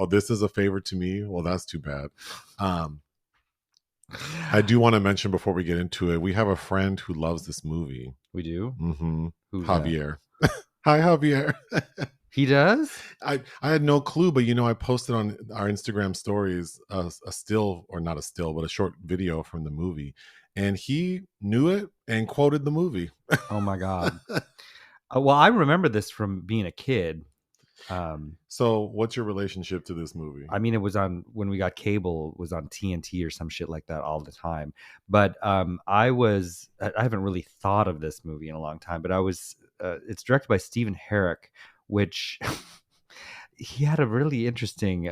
Speaker 1: this is a favor to me. Well, that's too bad. I do want to mention before we get into it, we have a friend who loves this movie.
Speaker 2: We do?
Speaker 1: Mm-hmm. Javier. Hi, Javier.
Speaker 2: He does?
Speaker 1: I had no clue, but I posted on our Instagram stories a still, or not a still, but a short video from the movie, and he knew it and quoted the movie.
Speaker 2: Oh my God. Well, I remember this from being a kid.
Speaker 1: So what's your relationship to this movie?
Speaker 2: I mean, it was on when we got cable, it was on TNT or some shit like that all the time. But I haven't really thought of this movie in a long time, but it's directed by Stephen Herrick, which he had a really interesting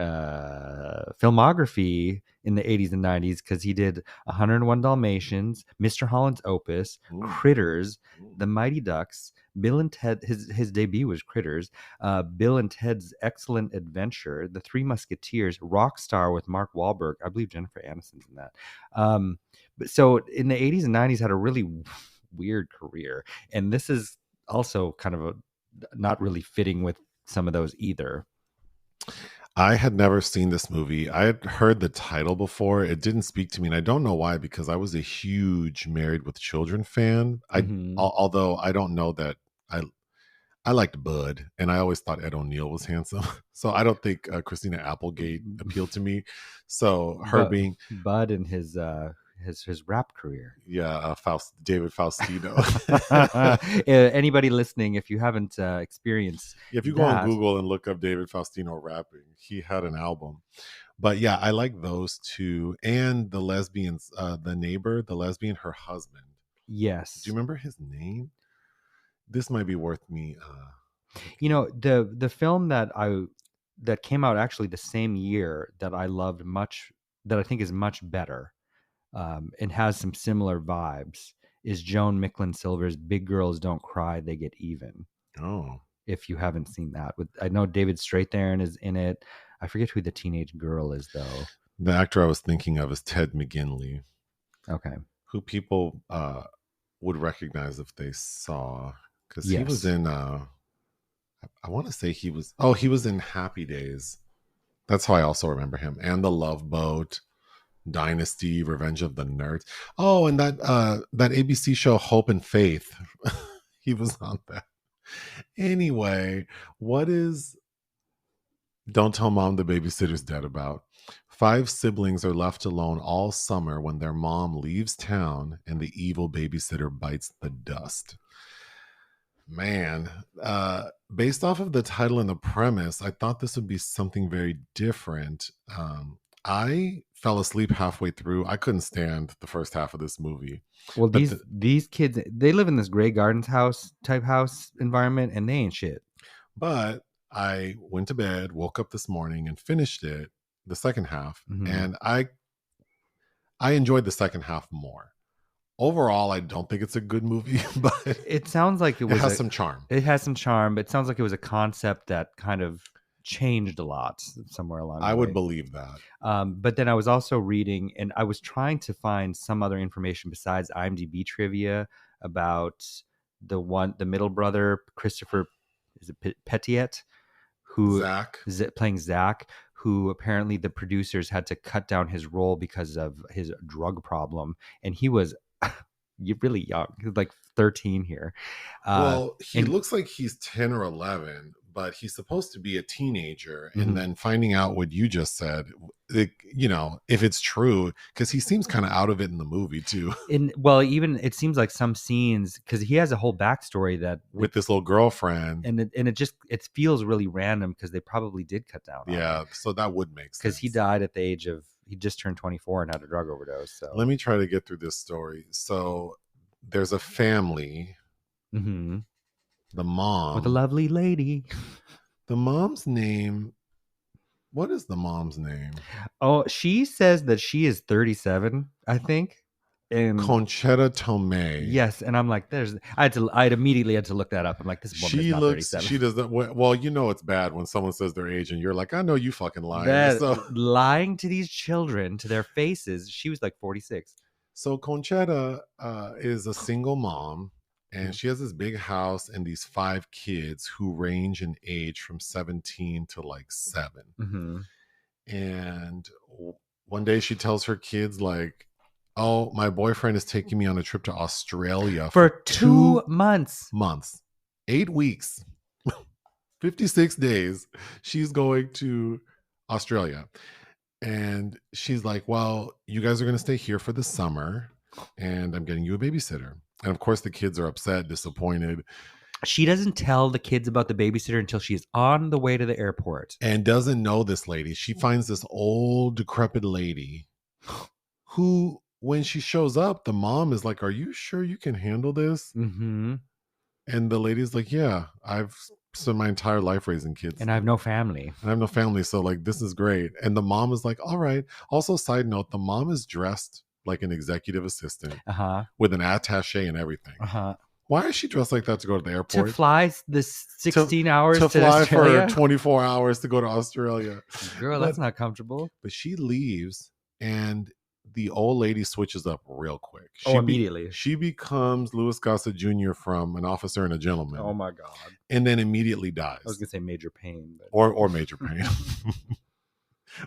Speaker 2: filmography in the 80s and 90s because he did 101 Dalmatians, Mr. Holland's Opus, Critters, The Mighty Ducks, Bill and Ted. His debut was Critters, Bill and Ted's Excellent Adventure, The Three Musketeers, Rockstar with Mark Wahlberg. I believe Jennifer Aniston's in that. But so in the 80s and 90s had a really weird career. And this is also kind of not really fitting with some of those either.
Speaker 1: I had never seen this movie. I had heard the title before. It didn't speak to me, and I don't know why, because I was a huge Married with Children fan. Although I don't know that I liked Bud, and I always thought Ed O'Neill was handsome. So I don't think Christina Applegate appealed to me. So being
Speaker 2: Bud and his rap career.
Speaker 1: Yeah, David Faustino.
Speaker 2: Anybody listening, if you haven't experienced,
Speaker 1: if you go on Google and look up David Faustino rapping, he had an album. But yeah, I like those two, and the lesbians, the neighbor, the lesbian, her husband.
Speaker 2: Yes.
Speaker 1: Do you remember his name? This might be worth me.
Speaker 2: The film that came out actually the same year that I loved much, that I think is much better. And has some similar vibes, is Joan Micklin Silver's Big Girls Don't Cry, They Get Even.
Speaker 1: Oh.
Speaker 2: If you haven't seen that. I know David Strathairn is in it. I forget who the teenage girl is, though.
Speaker 1: The actor I was thinking of is Ted McGinley.
Speaker 2: Okay.
Speaker 1: Who people would recognize if they saw, because he was in, I want to say he was in Happy Days. That's how I also remember him. And The Love Boat, Dynasty, Revenge of the Nerds. Oh, and that ABC show Hope and Faith. He was on that. Anyway, what is Don't Tell Mom the Babysitter's Dead about? 5 siblings are left alone all summer when their mom leaves town and the evil babysitter bites the dust. Man, based off of the title and the premise, I thought this would be something very different. I fell asleep halfway through. I couldn't stand the first half of this movie.
Speaker 2: Well,
Speaker 1: But
Speaker 2: these kids, they live in this Grey Gardens house environment, and they ain't shit.
Speaker 1: But I went to bed, woke up this morning, and finished it, the second half, and I enjoyed the second half more. Overall, I don't think it's a good movie, but
Speaker 2: it sounds like it
Speaker 1: has some charm.
Speaker 2: It has some charm, but it sounds like it was a concept that kind of changed a lot somewhere along the way.
Speaker 1: I would believe that.
Speaker 2: But then I was also reading, and I was trying to find some other information besides IMDb trivia about the middle brother, Christopher, is it Petiet, who
Speaker 1: Zach
Speaker 2: playing Zach, who apparently the producers had to cut down his role because of his drug problem, and he was really young. He was like 13 here.
Speaker 1: Well, he looks like he's 10 or 11, but he's supposed to be a teenager. And then finding out what you just said, if it's true, because he seems kind of out of it in the movie too.
Speaker 2: Even it seems like some scenes, because he has a whole backstory that
Speaker 1: with this little girlfriend,
Speaker 2: and it feels really random because they probably did cut down.
Speaker 1: Yeah, so that would make sense.
Speaker 2: Because he died at the age of, he just turned 24 and had a drug overdose. So
Speaker 1: let me try to get through this story. So there's a family. The mom
Speaker 2: with a lovely lady.
Speaker 1: The mom's name. What is the mom's name?
Speaker 2: Oh, she says that she is 37, I think. And
Speaker 1: Conchetta Tomei.
Speaker 2: Yes, and I'm like, I immediately had to look that up. I'm like, this woman is not 37.
Speaker 1: She doesn't. Well, it's bad when someone says their age and you're like, I know you fucking lying.
Speaker 2: Lying to these children, to their faces. She was like 46.
Speaker 1: So Conchetta is a single mom, and she has this big house and these 5 kids who range in age from 17 to like 7. And one day she tells her kids like, oh, my boyfriend is taking me on a trip to Australia
Speaker 2: for 2 months.
Speaker 1: 8 weeks, 56 days. She's going to Australia. And she's like, well, you guys are going to stay here for the summer, and I'm getting you a babysitter. And of course, the kids are upset, disappointed.
Speaker 2: She doesn't tell the kids about the babysitter until she's on the way to the airport.
Speaker 1: And doesn't know this lady. She finds this old, decrepit lady who, when she shows up, the mom is like, are you sure you can handle this? And the lady's like, yeah, I've spent my entire life raising kids.
Speaker 2: And I have no family.
Speaker 1: So like, this is great. And the mom is like, all right. Also, side note, the mom is dressed like an executive assistant with an attaché and everything. Why is she dressed like that to go to the airport?
Speaker 2: To fly this 16 hours
Speaker 1: to fly
Speaker 2: Australia?
Speaker 1: For 24 hours to go to Australia.
Speaker 2: Girl, that's not comfortable.
Speaker 1: But she leaves, and the old lady switches up real quick.
Speaker 2: Immediately.
Speaker 1: She becomes Louis Gossett Jr. from An Officer and a Gentleman.
Speaker 2: Oh my God.
Speaker 1: And then immediately dies.
Speaker 2: I was going to say Major Pain. But...
Speaker 1: Or Major Pain.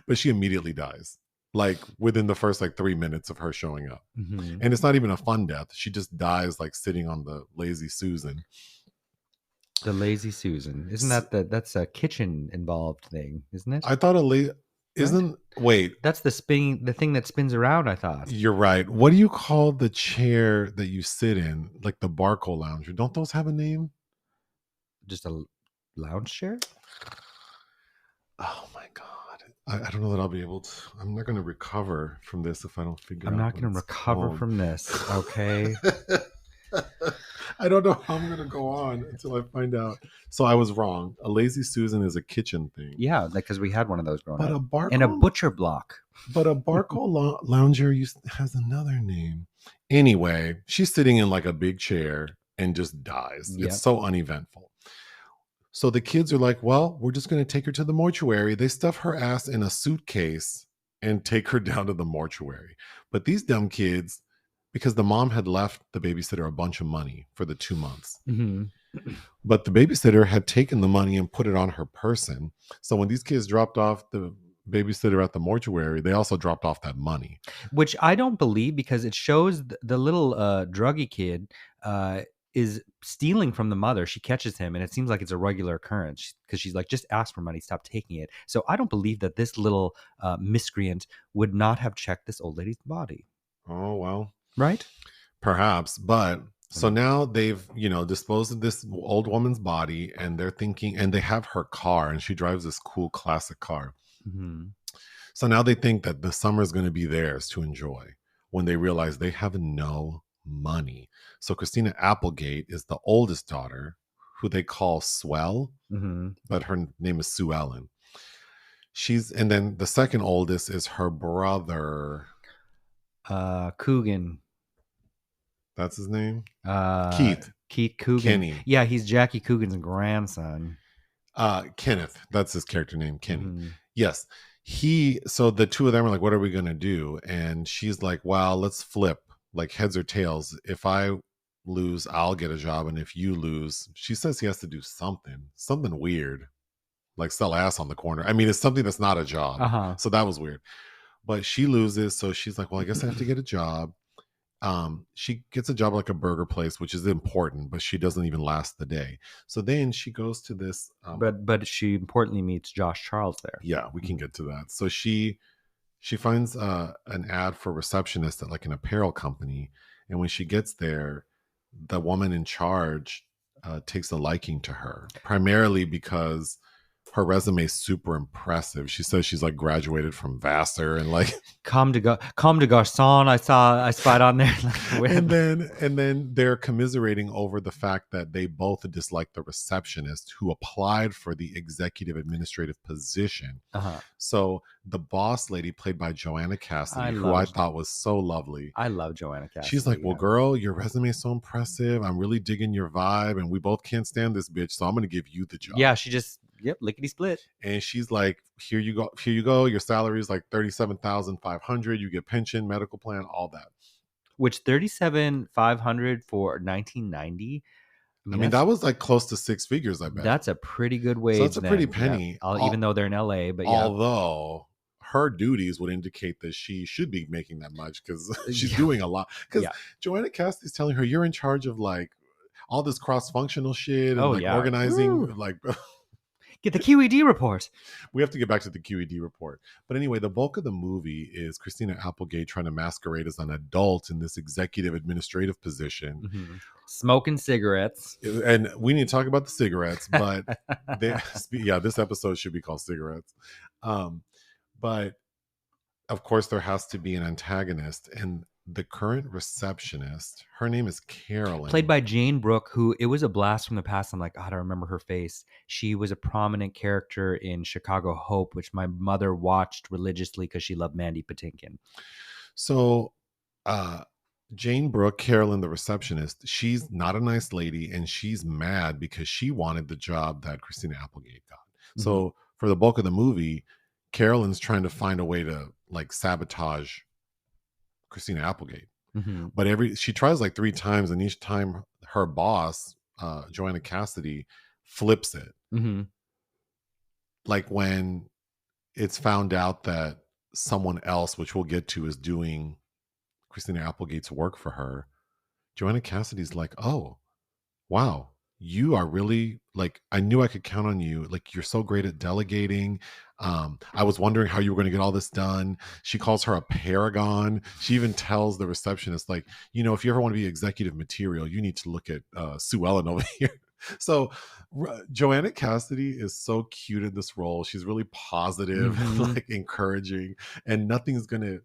Speaker 1: But she immediately dies. Like within the first 3 minutes of her showing up. And it's not even a fun death. She just dies like sitting on the Lazy Susan.
Speaker 2: The Lazy Susan. Isn't that's a kitchen involved thing, isn't it?
Speaker 1: I thought wait.
Speaker 2: That's the thing that spins around, I thought.
Speaker 1: You're right. What do you call the chair that you sit in? Like the Barco Lounger. Don't those have a name?
Speaker 2: Just a lounge chair?
Speaker 1: Oh my God. I don't know that I'll be able to. I'm not going to recover from this if I don't figure out.
Speaker 2: I'm not going to recover from this. Okay.
Speaker 1: I don't know how I'm going to go on until I find out. So I was wrong. A Lazy Susan is a kitchen thing.
Speaker 2: Yeah, because we had one of those growing up.
Speaker 1: Barco,
Speaker 2: and a butcher block.
Speaker 1: But a Barco Lounger has another name. Anyway, she's sitting in like a big chair and just dies. Yep. It's so uneventful. So the kids are like, well, we're just going to take her to the mortuary. They stuff her ass in a suitcase and take her down to the mortuary. But these dumb kids, because the mom had left the babysitter a bunch of money for the 2 months. But the babysitter had taken the money and put it on her person. So when these kids dropped off the babysitter at the mortuary, they also dropped off that money.
Speaker 2: Which I don't believe, because it shows the little druggy kid is stealing from the mother. She catches him, and it seems like it's a regular occurrence because she's like, just ask for money, stop taking it. So I don't believe that this little miscreant would not have checked this old lady's body.
Speaker 1: Oh, well,
Speaker 2: Right?
Speaker 1: perhaps. But so
Speaker 2: Mm.
Speaker 1: now they've, disposed of this old woman's body, and they're thinking, and they have her car, and she drives this cool classic car.
Speaker 2: Mhm.
Speaker 1: So now they think that the summer is going to be theirs to enjoy when they realize they have no money. So Christina Applegate is the oldest daughter, who they call Swell,
Speaker 2: Mhm.
Speaker 1: but her name is Sue Ellen. And then the second oldest is her brother.
Speaker 2: Coogan.
Speaker 1: That's his name?
Speaker 2: Uh,
Speaker 1: Keith.
Speaker 2: Keith Coogan.
Speaker 1: Kenny.
Speaker 2: Yeah, he's Jackie Coogan's grandson.
Speaker 1: Kenneth. That's his character name, Kenny.
Speaker 2: Mhm.
Speaker 1: Yes. So the two of them are like, what are we going to do? And she's like, well, let's flip, like heads or tails. If I lose, I'll get a job. And if you lose, she says he has to do something weird, like sell ass on the corner. I mean, it's something that's not a job.
Speaker 2: Uh-huh.
Speaker 1: So that was weird. But she loses. So she's like, well, I guess I have to get a job. She gets a job like a burger place, which is important, but she doesn't even last the day. So then she goes to this.
Speaker 2: But she importantly meets Josh Charles there.
Speaker 1: Yeah, we can get to that. So she finds an ad for receptionist at like an apparel company, and when she gets there, the woman in charge takes a liking to her, primarily because her resume is super impressive. She says she's like graduated from Vassar and like
Speaker 2: Comme de Garçon. I spied on there.
Speaker 1: and then they're commiserating over the fact that they both dislike the receptionist who applied for the executive administrative position.
Speaker 2: Uh-huh.
Speaker 1: So the boss lady, played by Joanna Cassidy, who I thought was so lovely.
Speaker 2: I love Joanna Cassidy.
Speaker 1: She's like, well, girl, your resume is so impressive. I'm really digging your vibe, and we both can't stand this bitch, so I'm going to give you the job.
Speaker 2: Yeah, she just, lickety split.
Speaker 1: And she's like, here you go. Your salary is like $37,500. You get pension, medical plan, all that.
Speaker 2: Which $37,500 for 1990.
Speaker 1: I mean, that was like close to six figures, I bet.
Speaker 2: That's a pretty good wage.
Speaker 1: So that's a pretty penny.
Speaker 2: Yeah. Even though they're in LA, but
Speaker 1: although her duties would indicate that she should be making that much because she's doing a lot. Because Joanna Cassidy's telling her, you're in charge of like all this cross-functional shit and organizing. Like,
Speaker 2: get the QED report.
Speaker 1: We have to get back to the QED report. But anyway, the bulk of the movie is Christina Applegate trying to masquerade as an adult in this executive administrative position.
Speaker 2: Mm-hmm. Smoking cigarettes.
Speaker 1: And we need to talk about the cigarettes, but this episode should be called Cigarettes. But of course, there has to be an antagonist. And the current receptionist, her name is Carolyn.
Speaker 2: Played by Jane Brooke, who, it was a blast from the past. I'm like, God, I remember her face. She was a prominent character in Chicago Hope, which my mother watched religiously because she loved Mandy Patinkin.
Speaker 1: So Jane Brooke, Carolyn, the receptionist, she's not a nice lady, and she's mad because she wanted the job that Christina Applegate got. Mm-hmm. So for the bulk of the movie, Carolyn's trying to find a way to like sabotage Christina Applegate. Mm-hmm. But she tries like 3 times, and each time her boss, Joanna Cassidy, flips it. Mm-hmm. Like when it's found out that someone else, which we'll get to, is doing Christina Applegate's work for her, Joanna Cassidy's like, oh, wow, you are really like, I knew I could count on you. Like, you're so great at delegating. I was wondering how you were going to get all this done. She calls her a paragon. She even tells the receptionist, like, if you ever want to be executive material, you need to look at Sue Ellen over here. So Joanna Cassidy is so cute in this role. She's really positive, mm-hmm. like encouraging, and nothing's going to.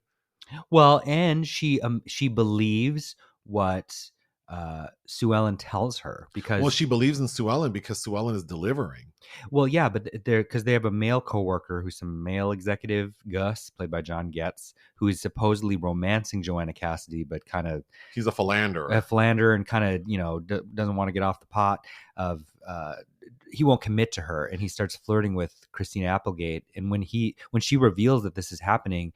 Speaker 2: Well, and she believes what Sue Ellen tells her, because
Speaker 1: she believes in Sue Ellen because Sue Ellen is delivering.
Speaker 2: Well, yeah, but because they have a male coworker who's some male executive, Gus, played by John Getz, who is supposedly romancing Joanna Cassidy, but kind of
Speaker 1: he's a philanderer,
Speaker 2: and kind of doesn't want to get off the pot of. He won't commit to her, and he starts flirting with Christina Applegate. And when she reveals that this is happening,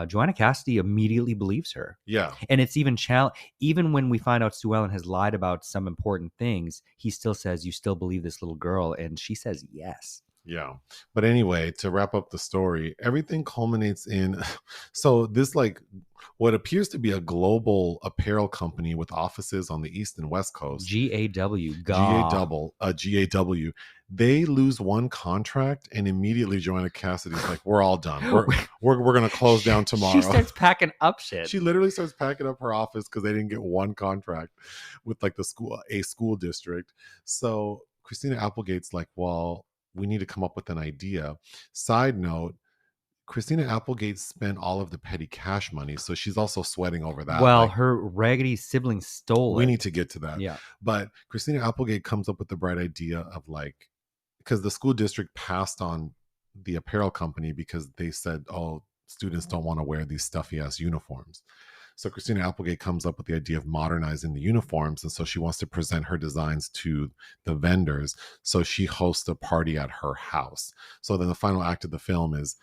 Speaker 2: Joanna Cassidy immediately believes her.
Speaker 1: Yeah.
Speaker 2: And it's even when we find out Sue Ellen has lied about some important things, he still says, you still believe this little girl? And she says yes.
Speaker 1: Yeah. But anyway, to wrap up the story, everything culminates in, so this like what appears to be a global apparel company with offices on the East and West Coast. GAW. They lose one contract, and immediately Joanna Cassidy's like, "We're all done. We're gonna close down tomorrow."
Speaker 2: She starts packing up shit.
Speaker 1: She literally starts packing up her office because they didn't get one contract with like a school district. So Christina Applegate's like, "Well, we need to come up with an idea." Side note, Christina Applegate spent all of the petty cash money, so she's also sweating over that.
Speaker 2: Well, her raggedy sibling stole it.
Speaker 1: We need to get to that.
Speaker 2: Yeah.
Speaker 1: But Christina Applegate comes up with the bright idea of like, because the school district passed on the apparel company because they said, oh, students don't want to wear these stuffy ass uniforms. So Christina Applegate comes up with the idea of modernizing the uniforms. And so she wants to present her designs to the vendors. So she hosts a party at her house. So then the final act of the film is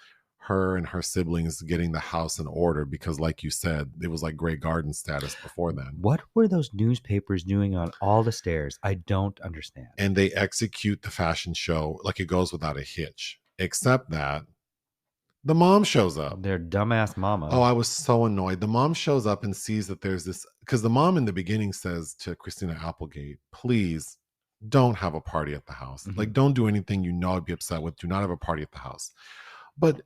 Speaker 1: her and her siblings getting the house in order because, like you said, it was like Grey Garden status before then.
Speaker 2: What were those newspapers doing on all the stairs? I don't understand.
Speaker 1: And they execute the fashion show like it goes without a hitch, except that the mom shows up.
Speaker 2: Their dumbass mama.
Speaker 1: Oh, I was so annoyed. The mom shows up and sees that there's this, because the mom in the beginning says to Christina Applegate, please don't have a party at the house.
Speaker 2: Mm-hmm.
Speaker 1: Like, don't do anything you know I'd be upset with. Do not have a party at the house. But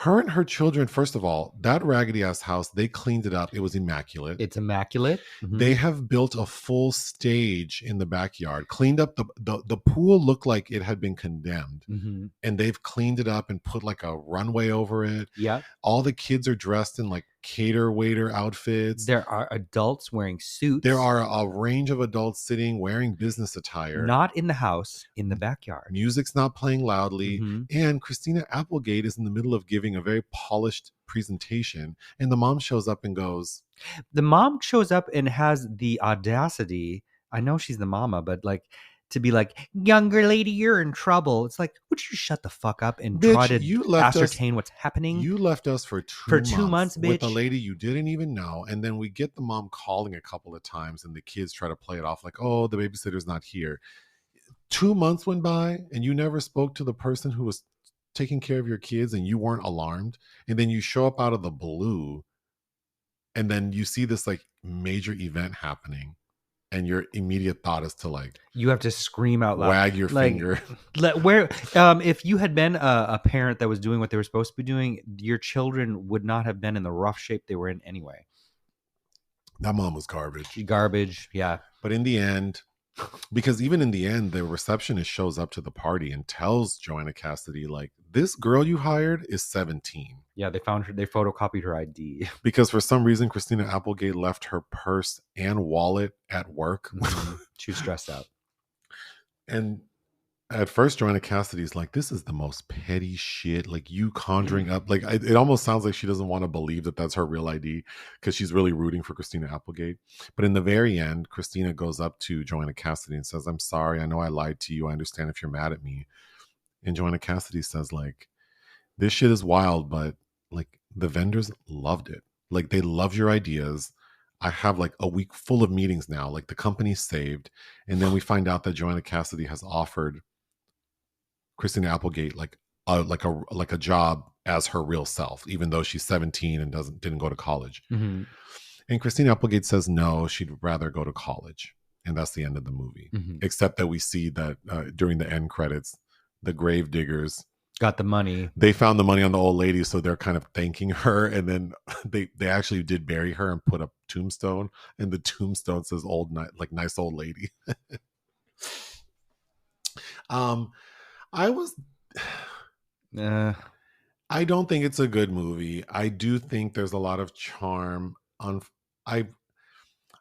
Speaker 1: her and her children, first of all, that raggedy ass house, they cleaned it up. It was immaculate.
Speaker 2: It's immaculate. Mm-hmm.
Speaker 1: They have built a full stage in the backyard, cleaned up the pool looked like it had been condemned.
Speaker 2: Mm-hmm.
Speaker 1: And they've cleaned it up and put like a runway over it.
Speaker 2: Yeah.
Speaker 1: All the kids are dressed in like cater waiter outfits.
Speaker 2: There are adults wearing suits.
Speaker 1: There are a range of adults sitting wearing business attire.
Speaker 2: Not in the house, in the backyard.
Speaker 1: Music's not playing loudly.
Speaker 2: Mm-hmm.
Speaker 1: And Christina Applegate is in the middle of giving a very polished presentation. And the mom shows up and goes.
Speaker 2: The mom shows up and has the audacity. I know she's the mama, but like to be like, younger lady, you're in trouble. It's like, would you shut the fuck up and try to ascertain what's happening?
Speaker 1: You left us for 2 months,
Speaker 2: bitch.
Speaker 1: With a lady you didn't even know. And then we get the mom calling a couple of times and the kids try to play it off like, oh, the babysitter's not here. 2 months went by and you never spoke to the person who was taking care of your kids and you weren't alarmed. And then you show up out of the blue and then you see this like major event happening. And your immediate thought is to like,
Speaker 2: you have to scream out loud,
Speaker 1: wag your finger.
Speaker 2: If you had been a parent that was doing what they were supposed to be doing, your children would not have been in the rough shape they were in anyway.
Speaker 1: That mom was garbage.
Speaker 2: Garbage, yeah.
Speaker 1: But in the end, because even in the end, the receptionist shows up to the party and tells Joanna Cassidy, like, this girl you hired is 17.
Speaker 2: Yeah, they found her, they photocopied her ID.
Speaker 1: Because for some reason, Christina Applegate left her purse and wallet at work.
Speaker 2: She was stressed out.
Speaker 1: And at first, Joanna Cassidy's like, this is the most petty shit. Like, you conjuring up. Like, it almost sounds like she doesn't want to believe that that's her real ID because she's really rooting for Christina Applegate. But in the very end, Christina goes up to Joanna Cassidy and says, I'm sorry. I know I lied to you. I understand if you're mad at me. And Joanna Cassidy says, like, this shit is wild, but like the vendors loved it. Like, they love your ideas. I have like a week full of meetings now. Like, the company's saved. And then we find out that Joanna Cassidy has offered Christina Applegate like a job as her real self, even though she's 17 and didn't go to college.
Speaker 2: Mm-hmm.
Speaker 1: And Christina Applegate says no, she'd rather go to college. And that's the end of the movie.
Speaker 2: Mm-hmm.
Speaker 1: Except that we see that during the end credits, the grave diggers
Speaker 2: got the money.
Speaker 1: They found the money on the old lady, so they're kind of thanking her. And then they actually did bury her and put a tombstone, and the tombstone says nice old lady. I don't think it's a good movie. I do think there's a lot of charm.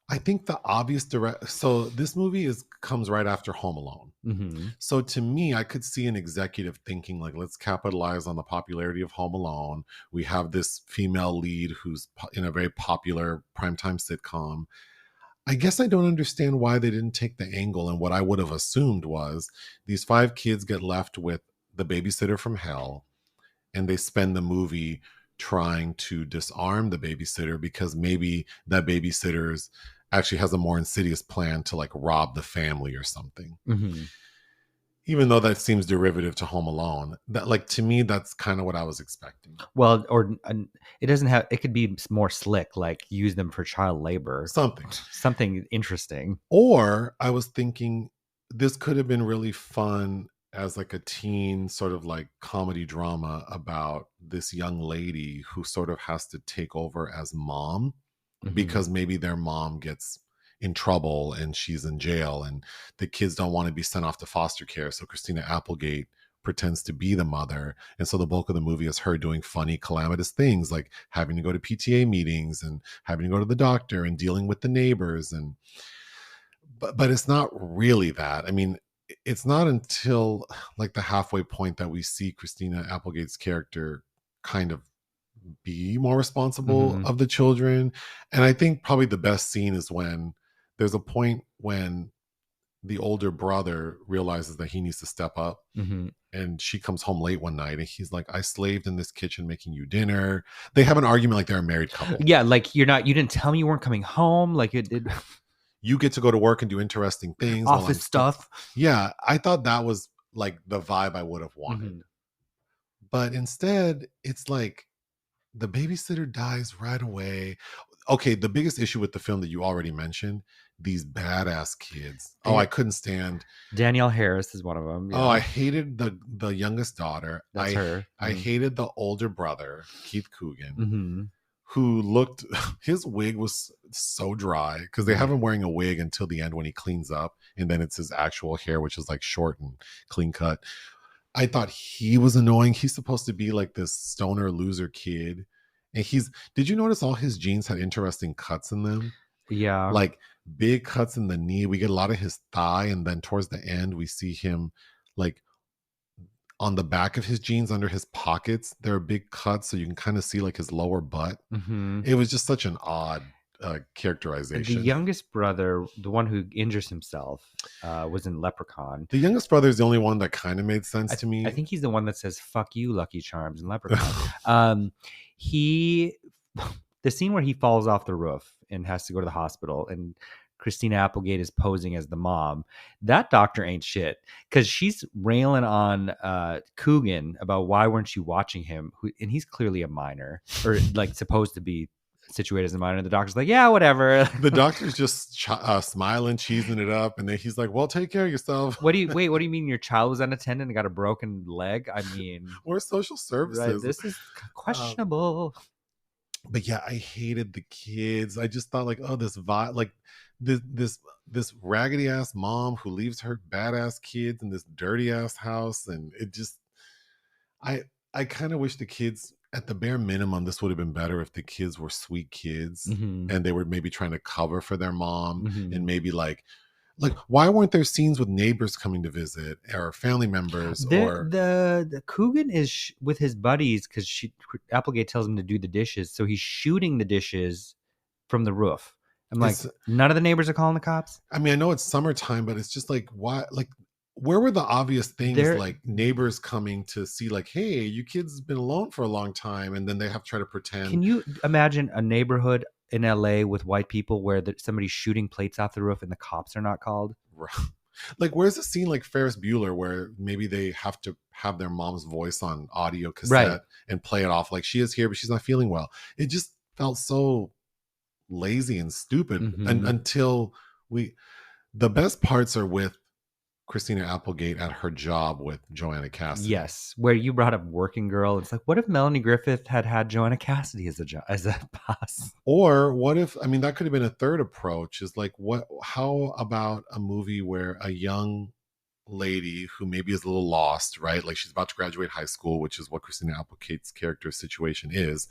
Speaker 1: I think the obvious so this movie comes right after Home Alone.
Speaker 2: Mm-hmm.
Speaker 1: So to me, I could see an executive thinking like, let's capitalize on the popularity of Home Alone. We have this female lead who's in a very popular primetime sitcom. I guess I don't understand why they didn't take the angle. And what I would have assumed was these 5 kids get left with the babysitter from hell, and they spend the movie trying to disarm the babysitter because maybe that babysitter's actually has a more insidious plan to like rob the family or something.
Speaker 2: Mm-hmm.
Speaker 1: Even though that seems derivative to Home Alone, that like to me, that's kind of what I was expecting.
Speaker 2: Well, or it doesn't have. It could be more slick, like use them for child labor,
Speaker 1: Something.
Speaker 2: something interesting.
Speaker 1: Or I was thinking this could have been really fun as like a teen sort of like comedy drama about this young lady who sort of has to take over as mom
Speaker 2: Mhm.
Speaker 1: because maybe their mom gets in trouble and she's in jail and the kids don't want to be sent off to foster care. So Christina Applegate pretends to be the mother. And so the bulk of the movie is her doing funny, calamitous things like having to go to PTA meetings and having to go to the doctor and dealing with the neighbors. And but it's not really that. I mean, it's not until like the halfway point that we see Christina Applegate's character kind of be more responsible
Speaker 2: Mhm.
Speaker 1: of the children. And I think probably the best scene is when there's a point when the older brother realizes that he needs to step up.
Speaker 2: Mhm.
Speaker 1: And she comes home late one night and he's like, I slaved in this kitchen making you dinner. They have an argument like they're a married couple.
Speaker 2: Yeah, like you're not. You didn't tell me you weren't coming home. Like it
Speaker 1: You get to go to work and do interesting things while I'm
Speaker 2: office
Speaker 1: stuck.
Speaker 2: stuff.
Speaker 1: Yeah, I thought that was like the vibe I would have wanted.
Speaker 2: Mhm.
Speaker 1: But instead, it's like the babysitter dies right away. Okay, the biggest issue with the film that you already mentioned, these badass kids. Oh, I couldn't stand.
Speaker 2: Danielle Harris is one of them.
Speaker 1: Oh, I
Speaker 2: Yeah,
Speaker 1: hated the youngest daughter.
Speaker 2: that's her.
Speaker 1: I hated the older brother, Keith Coogan,
Speaker 2: Mm-hmm.
Speaker 1: who looked his wig was so dry because they have him wearing a wig until the end when he cleans up, and then it's his actual hair, which is like short and clean cut. I thought he was annoying. He's supposed to be like this stoner loser kid. And did you notice all his jeans had interesting cuts in them?
Speaker 2: Yeah.
Speaker 1: Like big cuts in the knee. We get a lot of his thigh. And then towards the end, we see him like on the back of his jeans under his pockets. There are big cuts. So you can kind of see like his lower butt.
Speaker 2: Mm-hmm.
Speaker 1: It was just such an odd
Speaker 2: The
Speaker 1: characterization.
Speaker 2: youngest brother, the one who injures himself, was in Leprechaun.
Speaker 1: The youngest brother is the only one that kind of made sense to me.
Speaker 2: I think he's the one that says "fuck you, Lucky Charms" in Leprechaun. He, the scene where he falls off the roof and has to go to the hospital, and Christina Applegate is posing as the mom. That doctor ain't shit because she's railing on Coogan about why weren't you watching him, and he's clearly a minor or like supposed to be situated as a minor. And the doctor's like, yeah, whatever.
Speaker 1: The doctor's just smiling, cheesing it up, and then he's like, "Well, take care of yourself."
Speaker 2: What do you mean your child was unattended and got a broken leg? I mean,
Speaker 1: We're social services.
Speaker 2: right, this is questionable.
Speaker 1: But yeah, I hated the kids. I just thought like, oh, this vibe, like this raggedy ass mom who leaves her badass kids in this dirty ass house, and it just, I I kind of wish the kids, at the bare minimum, this would have been better if the kids were sweet kids
Speaker 2: Mhm.
Speaker 1: and they were maybe trying to cover for their mom,
Speaker 2: Mhm.
Speaker 1: and maybe like why weren't there scenes with neighbors coming to visit or family members or
Speaker 2: The Coogan is with his buddies because Applegate tells him to do the dishes, so he's shooting the dishes from the roof. I'm like,
Speaker 1: it's,
Speaker 2: none of the neighbors are calling the cops.
Speaker 1: I mean, I know it's summertime, but it's just like, why? Like, where were the obvious things
Speaker 2: They're
Speaker 1: like neighbors coming to see, like, hey, you kids been alone for a long time, and then they have to try to pretend.
Speaker 2: Can you imagine a neighborhood in LA with white people where somebody's shooting plates off the roof and the cops are not called?
Speaker 1: Like, where's the scene like Ferris Bueller where maybe they have to have their mom's voice on audio cassette
Speaker 2: Right.
Speaker 1: and play it off like she is here, but she's not feeling well. It just felt so lazy and stupid.
Speaker 2: Mhm.
Speaker 1: And until the best parts are with Christina Applegate at her job with Joanna Cassidy.
Speaker 2: Yes, where you brought up Working Girl. It's like, what if Melanie Griffith had Joanna Cassidy as a boss?
Speaker 1: Or what if, I mean, that could have been a third approach, is like, how about a movie where a young lady who maybe is a little lost, right? Like she's about to graduate high school, which is what Christina Applegate's character's situation is.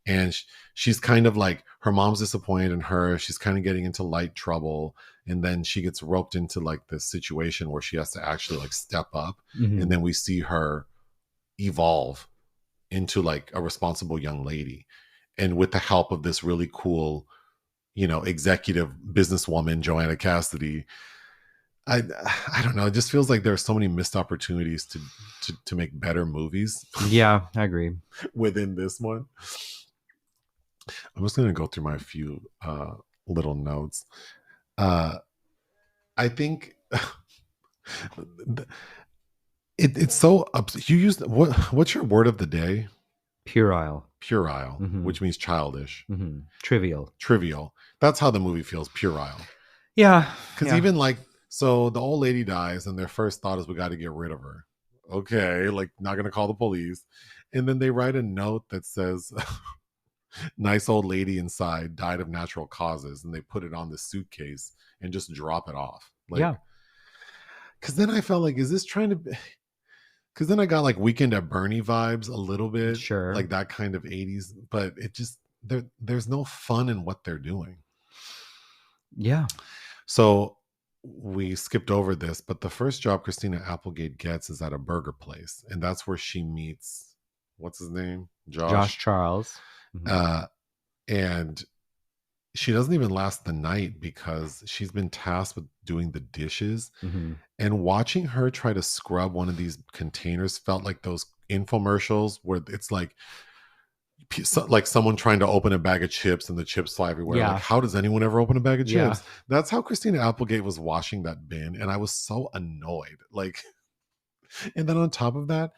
Speaker 1: And she's kind of like, her mom's disappointed in her. She's kind of getting into light trouble. And then she gets roped into like this situation where she has to actually like step up.
Speaker 2: Mhm.
Speaker 1: And then we see her evolve into like a responsible young lady. And with the help of this really cool, executive businesswoman, Joanna Cassidy, I don't know. It just feels like there are so many missed opportunities to make better movies.
Speaker 2: Yeah, I agree.
Speaker 1: Within this one. I'm just going to go through my few little notes. I think it's so you use what's your word of the day?
Speaker 2: Puerile.
Speaker 1: Puerile,
Speaker 2: Mhm.
Speaker 1: which means childish,
Speaker 2: Trivial.
Speaker 1: trivial. That's how the movie feels, puerile.
Speaker 2: Yeah.
Speaker 1: Because
Speaker 2: Yeah.
Speaker 1: even like, so the old lady dies, and their first thought is we got to get rid of her. Okay, like not gonna call the police, and then they write a note that says, "Nice old lady inside died of natural causes," and they put it on the suitcase and just drop it off. Like,
Speaker 2: Yeah.
Speaker 1: because then I felt like, is this trying to? Because then I got like Weekend at Bernie vibes a little bit,
Speaker 2: Sure.
Speaker 1: like that kind of '80s, but it just there's no fun in what they're doing.
Speaker 2: Yeah.
Speaker 1: So we skipped over this, but the first job Christina Applegate gets is at a burger place, and that's where she meets what's his name,
Speaker 2: Josh
Speaker 1: Josh,
Speaker 2: Charles.
Speaker 1: uh, and she doesn't even last the night because she's been tasked with doing the dishes. And watching her try to scrub one of these containers felt like those infomercials where it's like someone trying to open a bag of chips and the chips fly everywhere.
Speaker 2: Yeah.
Speaker 1: Like, how does anyone ever open a bag of
Speaker 2: Yeah.
Speaker 1: chips? That's how Christina Applegate was washing that bin, and I was so annoyed. Like, and then on top of that,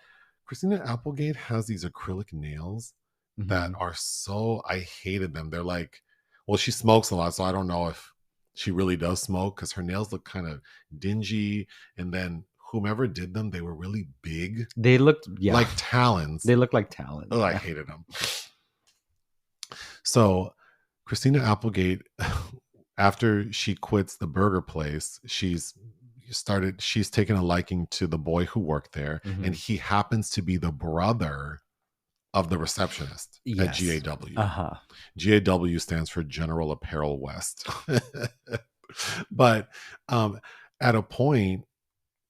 Speaker 1: Christina Applegate has these acrylic nails that are so, I hated them. They're like, well, she smokes a lot, so I don't know if she really does smoke because her nails look kind of dingy. And then whomever did them, they were really big.
Speaker 2: They looked
Speaker 1: like talons.
Speaker 2: They look like talons.
Speaker 1: Oh, I hated them. So Christina Applegate, after she quits the burger place, she's taken a liking to the boy who worked there, and he happens to be the brother of the receptionist at GAW. GAW stands for General Apparel West. But at a point,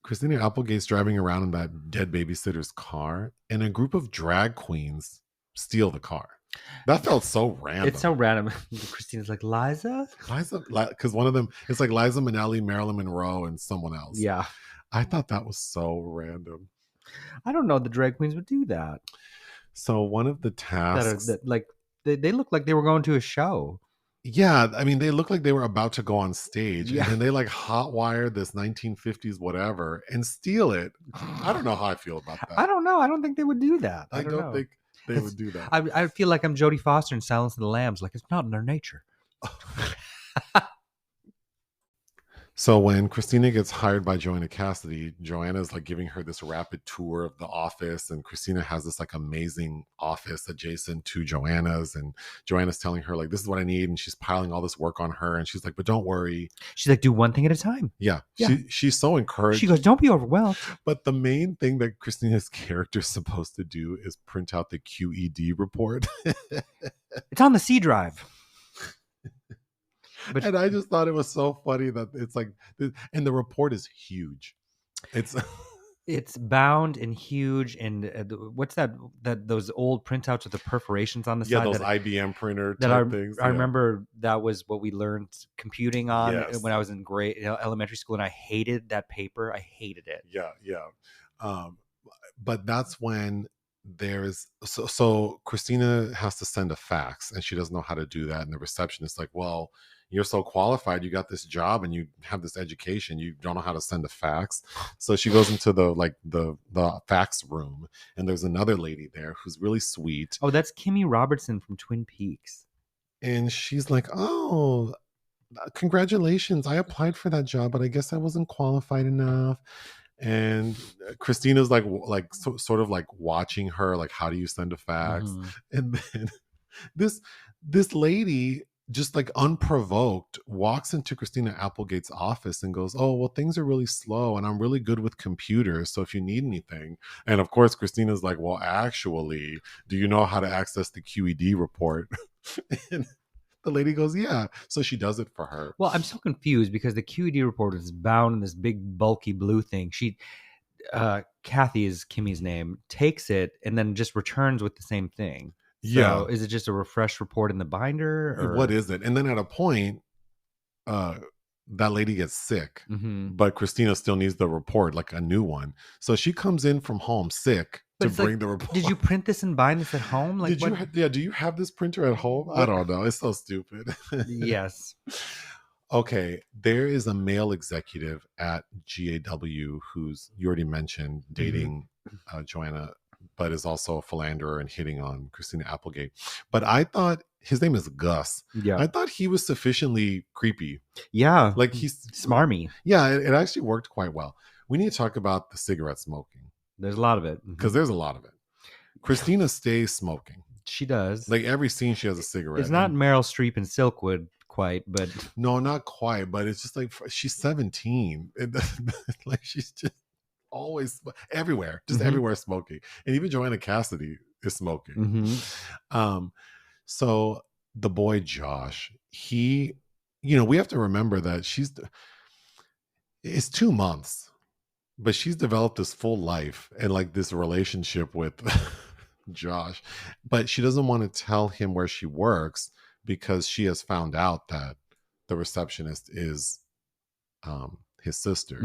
Speaker 1: Christina Applegate's driving around in that dead babysitter's car, and a group of drag queens steal the car. That felt so random.
Speaker 2: It's so random. Christina's like, Liza,
Speaker 1: because one of them, it's like Liza Minnelli, Marilyn Monroe, and someone else.
Speaker 2: Yeah.
Speaker 1: I thought that was so random.
Speaker 2: I don't know the drag queens would do that.
Speaker 1: So one of the tasks,
Speaker 2: they look like they were going to a show.
Speaker 1: Yeah, I mean, they look like they were about to go on stage, and then they like hotwire this 1950s whatever and steal it. I don't know how I feel about that.
Speaker 2: I don't know. I don't think they would do that.
Speaker 1: I don't think they would do that.
Speaker 2: I feel like I'm Jodie Foster in Silence of the Lambs. Like, it's not in their nature.
Speaker 1: So when Christina gets hired by Joanna Cassidy, Joanna's like giving her this rapid tour of the office, and Christina has this like amazing office adjacent to Joanna's, and Joanna's telling her like, this is what I need, and she's piling all this work on her, and she's like, but don't worry.
Speaker 2: She's like, do one thing at a time.
Speaker 1: Yeah. She's so encouraged.
Speaker 2: She goes, don't be overwhelmed.
Speaker 1: But the main thing that Christina's character is supposed to do is print out the QED report.
Speaker 2: It's on the C drive.
Speaker 1: And I just thought it was so funny that it's like, and the report is huge.
Speaker 2: It's bound and huge, and what's that? Those old printouts with the perforations on the side.
Speaker 1: Yeah, those IBM printer type things.
Speaker 2: I remember that was what we learned computing on when I was in elementary school, and I hated that paper. I hated it.
Speaker 1: Yeah. But that's when there's so Christina has to send a fax, and she doesn't know how to do that, and the receptionist's like, well, you're so qualified, you got this job and you have this education, you don't know how to send a fax. So she goes into the fax room, and there's another lady there who's really sweet.
Speaker 2: Oh, that's Kimmy Robertson from Twin Peaks.
Speaker 1: And she's like, oh, congratulations, I applied for that job, but I guess I wasn't qualified enough. And Christina's like sort of like watching her, like, how do you send a fax? And then this lady, just like unprovoked, walks into Christina Applegate's office and goes, oh, well, things are really slow and I'm really good with computers, so if you need anything. And of course Christina's like, well, actually, do you know how to access the QED report? And the lady goes, yeah. So she does it for her.
Speaker 2: Well, I'm so confused because the QED report is bound in this big bulky blue thing. Kathy is Kimmy's name, takes it and then just returns with the same thing. So is it just a refresh report in the binder? Or
Speaker 1: what is it? And then at a point, that lady gets sick, but Christina still needs the report, like a new one. So she comes in from home sick to bring the report.
Speaker 2: Did you print this and bind this at home? Like,
Speaker 1: do you have this printer at home? I don't know. It's so stupid.
Speaker 2: Yes.
Speaker 1: Okay, there is a male executive at GAW who's, you already mentioned, dating Joanna, but is also a philanderer and hitting on Christina Applegate. But I thought his name is Gus.
Speaker 2: Yeah.
Speaker 1: I thought he was sufficiently creepy.
Speaker 2: Yeah.
Speaker 1: Like he's
Speaker 2: smarmy.
Speaker 1: Yeah, it actually worked quite well. We need to talk about the cigarette smoking
Speaker 2: There's a lot of it.
Speaker 1: because there's a lot of it. Christina stays smoking.
Speaker 2: She does.
Speaker 1: Like every scene, she has a cigarette.
Speaker 2: It's not Meryl Streep and Silkwood quite, but
Speaker 1: no, not quite. But it's just like she's 17. Like she's just always everywhere, just everywhere smoking. And even Joanna Cassidy is smoking. So the boy Josh, he, we have to remember that it's 2 months, but she's developed this full life and like this relationship with Josh, but she doesn't want to tell him where she works because she has found out that the receptionist is his sister.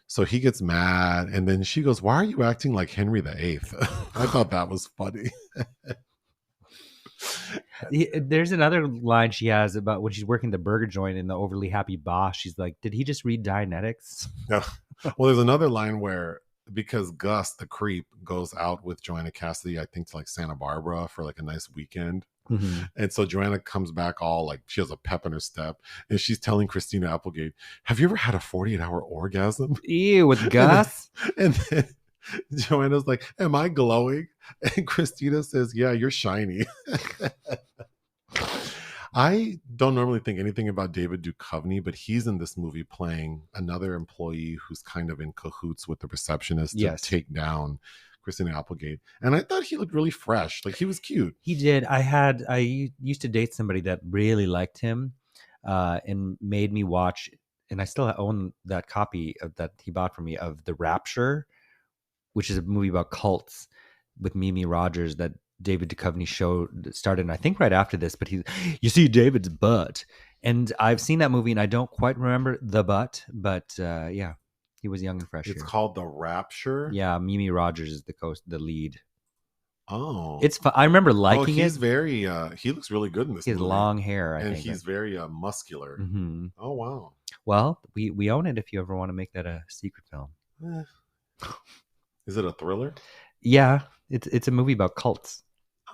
Speaker 1: So he gets mad, and then she goes, "Why are you acting like Henry VIII?" I thought that was funny.
Speaker 2: There's another line she has about when she's working the burger joint in the Overly Happy Boss. She's like, "Did he just read Dianetics?"
Speaker 1: Yeah. Well, there's another line where, because Gus, the creep, goes out with Joanna Cassidy, I think, to like Santa Barbara for like a nice weekend. And so Joanna comes back all like she has a pep in her step, and she's telling Christina Applegate, "Have you ever had a 48-hour orgasm?"
Speaker 2: Ew, with Gus?
Speaker 1: And then Joanna's like, "Am I glowing?" And Christina says, "Yeah, you're shiny." I don't normally think anything about David Duchovny, but he's in this movie playing another employee who's kind of in cahoots with the receptionist to take down Christina Applegate. And I thought he looked really fresh. Like he was cute.
Speaker 2: He did. I used to date somebody that really liked him and made me watch, and I still own that copy that he bought for me of The Rapture, which is a movie about cults with Mimi Rogers that David Duchovny started, and I think right after this, but you see David's butt. And I've seen that movie and I don't quite remember the butt, but yeah, he was young and fresh.
Speaker 1: It's called The Rapture?
Speaker 2: Yeah, Mimi Rogers is the lead.
Speaker 1: Oh.
Speaker 2: It's fun. I remember liking
Speaker 1: he's
Speaker 2: it.
Speaker 1: very, he looks really good in this
Speaker 2: movie. He has long hair, I think.
Speaker 1: And he's very muscular. Oh, wow.
Speaker 2: Well, we own it if you ever want to make that a secret film.
Speaker 1: Is it a thriller?
Speaker 2: Yeah, it's a movie about cults.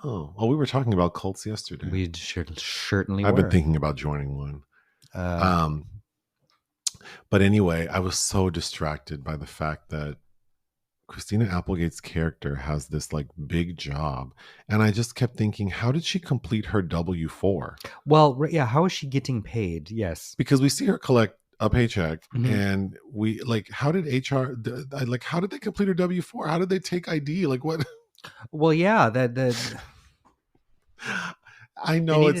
Speaker 1: Oh, well, we were talking about cults yesterday.
Speaker 2: We certainly
Speaker 1: I've been thinking about joining one. But anyway, I was so distracted by the fact that Christina Applegate's character has this like big job. And I just kept thinking, how did she complete her W-4?
Speaker 2: Well, yeah, how is she getting paid? Yes.
Speaker 1: Because we see her collect a paycheck and we like, how did HR, like, how did they complete her W-4? How did they take ID? Like what?
Speaker 2: Well, yeah,
Speaker 1: I know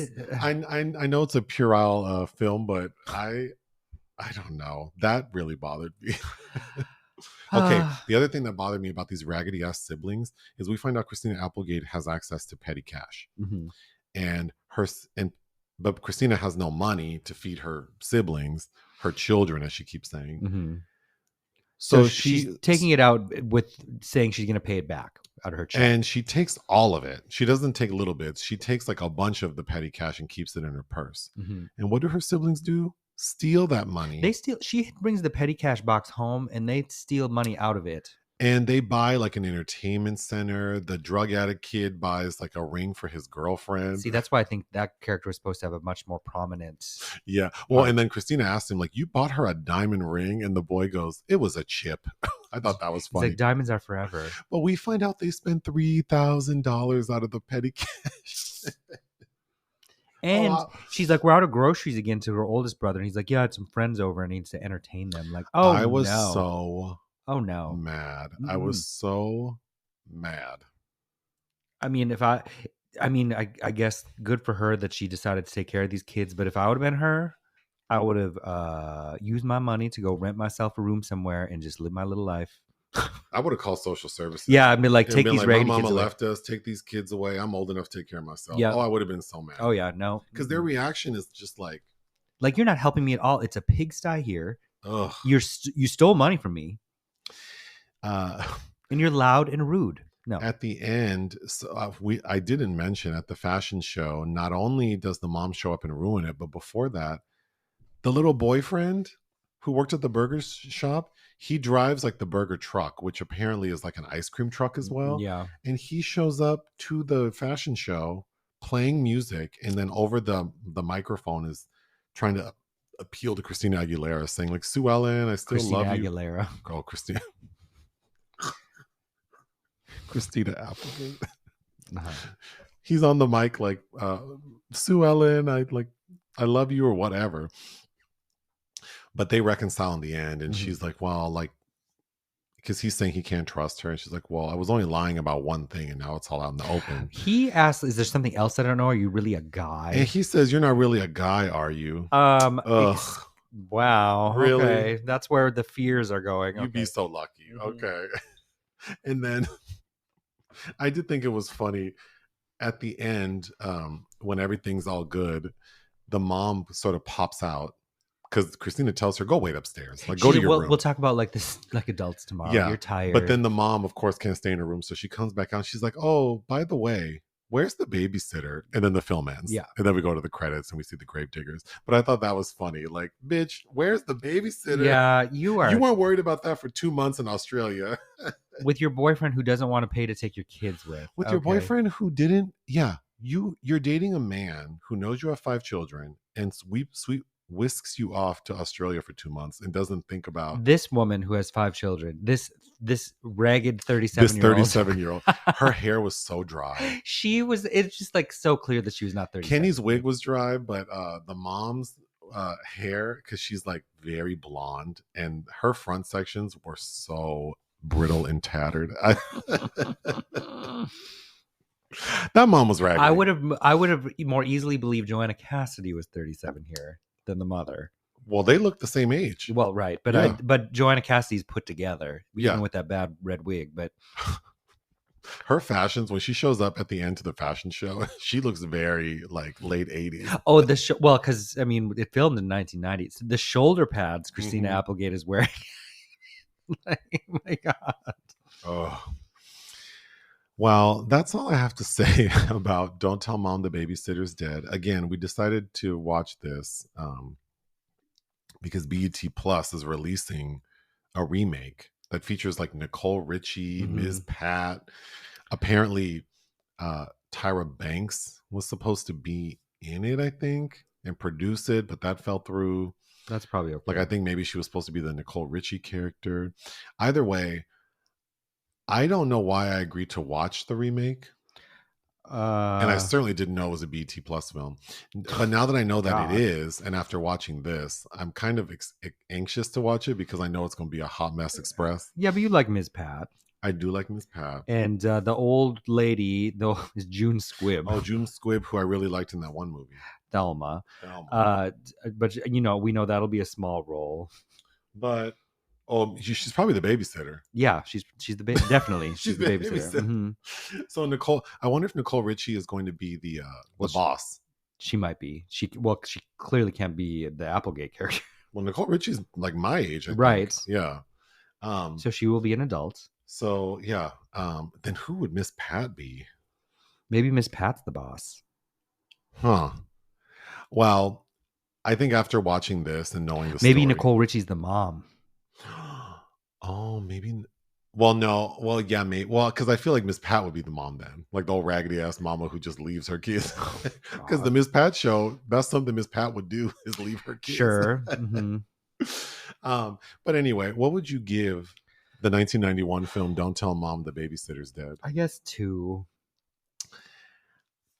Speaker 1: I know it's a puerile film, but I don't know. That really bothered me. Okay, the other thing that bothered me about these raggedy ass siblings is we find out Christina Applegate has access to petty cash, but Christina has no money to feed her siblings, her children, as she keeps saying.
Speaker 2: So she's taking it out with saying she's going to pay it back out of her check.
Speaker 1: And she takes all of it. She doesn't take little bits. She takes like a bunch of the petty cash and keeps it in her purse. And what do her siblings do? Steal that money.
Speaker 2: She brings the petty cash box home and they steal money out of it.
Speaker 1: And they buy like an entertainment center. The drug addict kid buys like a ring for his girlfriend.
Speaker 2: See, that's why I think that character was supposed to have a much more prominent.
Speaker 1: Yeah. Well, and then Christina asked him, like, you bought her a diamond ring? And the boy goes, it was a chip. I thought that was funny.
Speaker 2: It's like diamonds are forever.
Speaker 1: But we find out they spent $3,000 out of the petty cash.
Speaker 2: And she's like, we're out of groceries again to her oldest brother. And he's like, yeah, I had some friends over and needs to entertain them. Like, oh,
Speaker 1: I was so mad. I was so mad.
Speaker 2: I mean, I guess good for her that she decided to take care of these kids. But if I would have been her, I would have used my money to go rent myself a room somewhere and just live my little life.
Speaker 1: I would have called social services.
Speaker 2: Yeah, I mean, like, take these raggedy kids away.
Speaker 1: My mama left us. Take these kids away. I'm old enough to take care of myself.
Speaker 2: Yeah.
Speaker 1: Oh, I would have been so mad.
Speaker 2: Oh, yeah, no.
Speaker 1: Because their reaction is just like,
Speaker 2: you're not helping me at all. It's a pigsty here.
Speaker 1: Ugh.
Speaker 2: You stole money from me. And you're loud and rude. No.
Speaker 1: At the end, so I didn't mention at the fashion show, not only does the mom show up and ruin it, but before that, The little boyfriend who worked at the burger shop, he drives like the burger truck, which apparently is like an ice cream truck as well.
Speaker 2: Yeah.
Speaker 1: And he shows up to the fashion show playing music, and then over the microphone is trying to appeal to Christina Aguilera, saying like, Sue Ellen, I still
Speaker 2: Christina
Speaker 1: love you.
Speaker 2: Aguilera.
Speaker 1: Oh, Christina. Christina Applegate.
Speaker 2: Uh-huh.
Speaker 1: He's on the mic like, Sue Ellen, I love you or whatever. But they reconcile in the end, and she's like, well, like, because he's saying he can't trust her, and she's like, well, I was only lying about one thing, and now it's all out in the open.
Speaker 2: He asked, is there something else that I don't know? Are you really a guy?
Speaker 1: And he says, you're not really a guy, are you?
Speaker 2: Wow.
Speaker 1: Really?
Speaker 2: Okay. That's where the fears are going.
Speaker 1: You'd be so lucky. Okay. And then I did think it was funny at the end, when everything's all good, the mom sort of pops out because Christina tells her, go wait upstairs. Like, go to your room.
Speaker 2: We'll talk about like this, like adults tomorrow.
Speaker 1: Yeah.
Speaker 2: You're tired.
Speaker 1: But then the mom, of course, can't stay in her room. So she comes back out. She's like, oh, by the way, where's the babysitter? And then the film ends.
Speaker 2: Yeah.
Speaker 1: And then we go to the credits and we see the gravediggers. But I thought that was funny. Like, bitch, where's the babysitter?
Speaker 2: Yeah, you weren't
Speaker 1: worried about that for 2 months in Australia.
Speaker 2: with your boyfriend who doesn't want to pay to take your kids with.
Speaker 1: With your boyfriend who didn't. Yeah. You're dating a man who knows you have 5 children and sweet whisks you off to Australia for 2 months and doesn't think about
Speaker 2: this woman who has 5 children. This ragged 37-year-old.
Speaker 1: Her hair was so dry.
Speaker 2: It's just like so clear that she was not 30.
Speaker 1: Kenny's wig was dry, but the mom's hair, because she's like very blonde, and her front sections were so brittle and tattered. That mom was raggedy.
Speaker 2: I would have more easily believed Joanna Cassidy was 37 here than the mother.
Speaker 1: Well, they look the same age.
Speaker 2: Well, right, but
Speaker 1: Yeah.
Speaker 2: but Joanna Cassidy's put together,
Speaker 1: Yeah.
Speaker 2: even with that bad red wig. But
Speaker 1: her fashions, when she shows up at the end to the fashion show, she looks very like late 80s.
Speaker 2: oh, because I mean, it filmed in 1990s. The shoulder pads Christina Applegate is wearing. Like, oh my God.
Speaker 1: Oh. Well, that's all I have to say about Don't Tell Mom the Babysitter's Dead. Again, we decided to watch this because BET Plus is releasing a remake that features like Nicole Richie, Ms. Pat. Apparently, Tyra Banks was supposed to be in it, I think, and produce it, but that fell through.
Speaker 2: That's probably okay.
Speaker 1: Like, I think maybe she was supposed to be the Nicole Richie character. Either way, I don't know why I agreed to watch the remake. And I certainly didn't know it was a BT Plus film. But now that I know that it is, and after watching this, I'm kind of anxious to watch it because I know it's going to be a hot mess express.
Speaker 2: Yeah, but you like Ms. Pat.
Speaker 1: I do like Ms. Pat.
Speaker 2: And the old lady, though, is June Squibb.
Speaker 1: Oh, June Squibb, who I really liked in that one movie.
Speaker 2: Thelma. But, you know, we know that'll be a small role.
Speaker 1: But... oh, she's probably the babysitter.
Speaker 2: Yeah, she's the definitely she's the babysitter.
Speaker 1: Mm-hmm. So Nicole, I wonder if Nicole Richie is going to be the boss.
Speaker 2: She might be. She clearly can't be the Applegate character.
Speaker 1: Well, Nicole Richie's like my age, I
Speaker 2: right?
Speaker 1: think. Yeah.
Speaker 2: So she will be an adult.
Speaker 1: So yeah. Then who would Miss Pat be?
Speaker 2: Maybe Miss Pat's the boss.
Speaker 1: Huh. Well, I think after watching this and knowing the
Speaker 2: maybe
Speaker 1: story,
Speaker 2: Nicole Richie's the mom.
Speaker 1: Oh, maybe. Well, no. Well, yeah, maybe. Well, because I feel like Miss Pat would be the mom then, like the old raggedy ass mama who just leaves her kids. Because the Miss Pat show, that's something Miss Pat would do, is leave her kids.
Speaker 2: Sure.
Speaker 1: But anyway, what would you give the 1991 film Don't Tell Mom the Babysitter's Dead?
Speaker 2: I guess 2.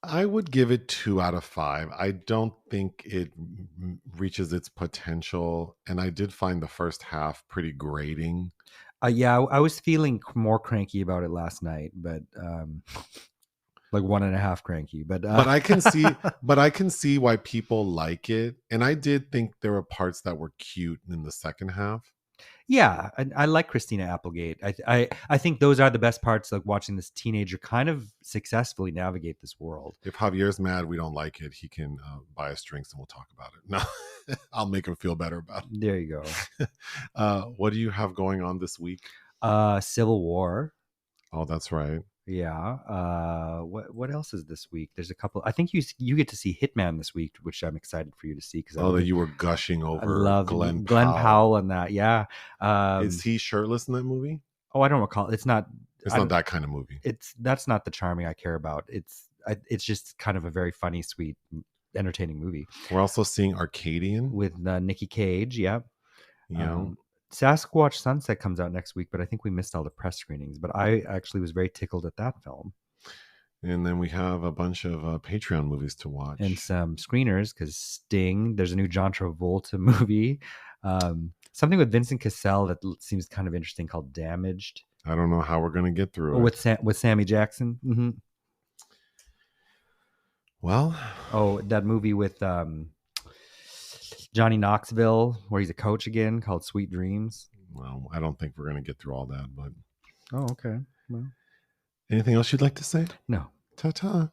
Speaker 1: I would give it 2 out of 5. I don't think it reaches its potential, and I did find the first half pretty grating.
Speaker 2: Yeah, I was feeling more cranky about it last night, but like 1.5 cranky. But
Speaker 1: I can see why people like it, and I did think there were parts that were cute in the second half.
Speaker 2: Yeah, I like Christina Applegate. I think those are the best parts, like watching this teenager kind of successfully navigate this world.
Speaker 1: If Javier's mad we don't like it, he can buy us drinks and we'll talk about it. No, I'll make him feel better about it.
Speaker 2: There you go.
Speaker 1: What do you have going on this week?
Speaker 2: Civil War.
Speaker 1: Oh, that's right.
Speaker 2: Yeah. What else is this week? There's a couple. I think you get to see Hitman this week, which I'm excited for you to see because
Speaker 1: Oh, that you were gushing
Speaker 2: I
Speaker 1: over
Speaker 2: love
Speaker 1: Glenn
Speaker 2: Glenn
Speaker 1: Powell.
Speaker 2: Powell and that. Yeah.
Speaker 1: Is he shirtless in that movie?
Speaker 2: Oh, I don't recall. It's not.
Speaker 1: It's not that kind of movie.
Speaker 2: That's not the charming I care about. It's just kind of a very funny, sweet, entertaining movie.
Speaker 1: We're also seeing Arcadian
Speaker 2: with Nicky Cage. Yeah.
Speaker 1: You know,
Speaker 2: Sasquatch Sunset comes out next week, but I think we missed all the press screenings. But I actually was very tickled at that film.
Speaker 1: And then we have a bunch of Patreon movies to watch.
Speaker 2: And some screeners, because Sting, there's a new John Travolta movie. Something with Vincent Cassel that seems kind of interesting called Damaged.
Speaker 1: I don't know how we're going to get through
Speaker 2: it. With Sammy Jackson. Mm-hmm.
Speaker 1: Well.
Speaker 2: Oh, that movie with Johnny Knoxville, where he's a coach again, called Sweet Dreams.
Speaker 1: Well, I don't think we're going to get through all that, but.
Speaker 2: Oh, okay. Well.
Speaker 1: Anything else you'd like to say?
Speaker 2: No.
Speaker 1: Ta-ta.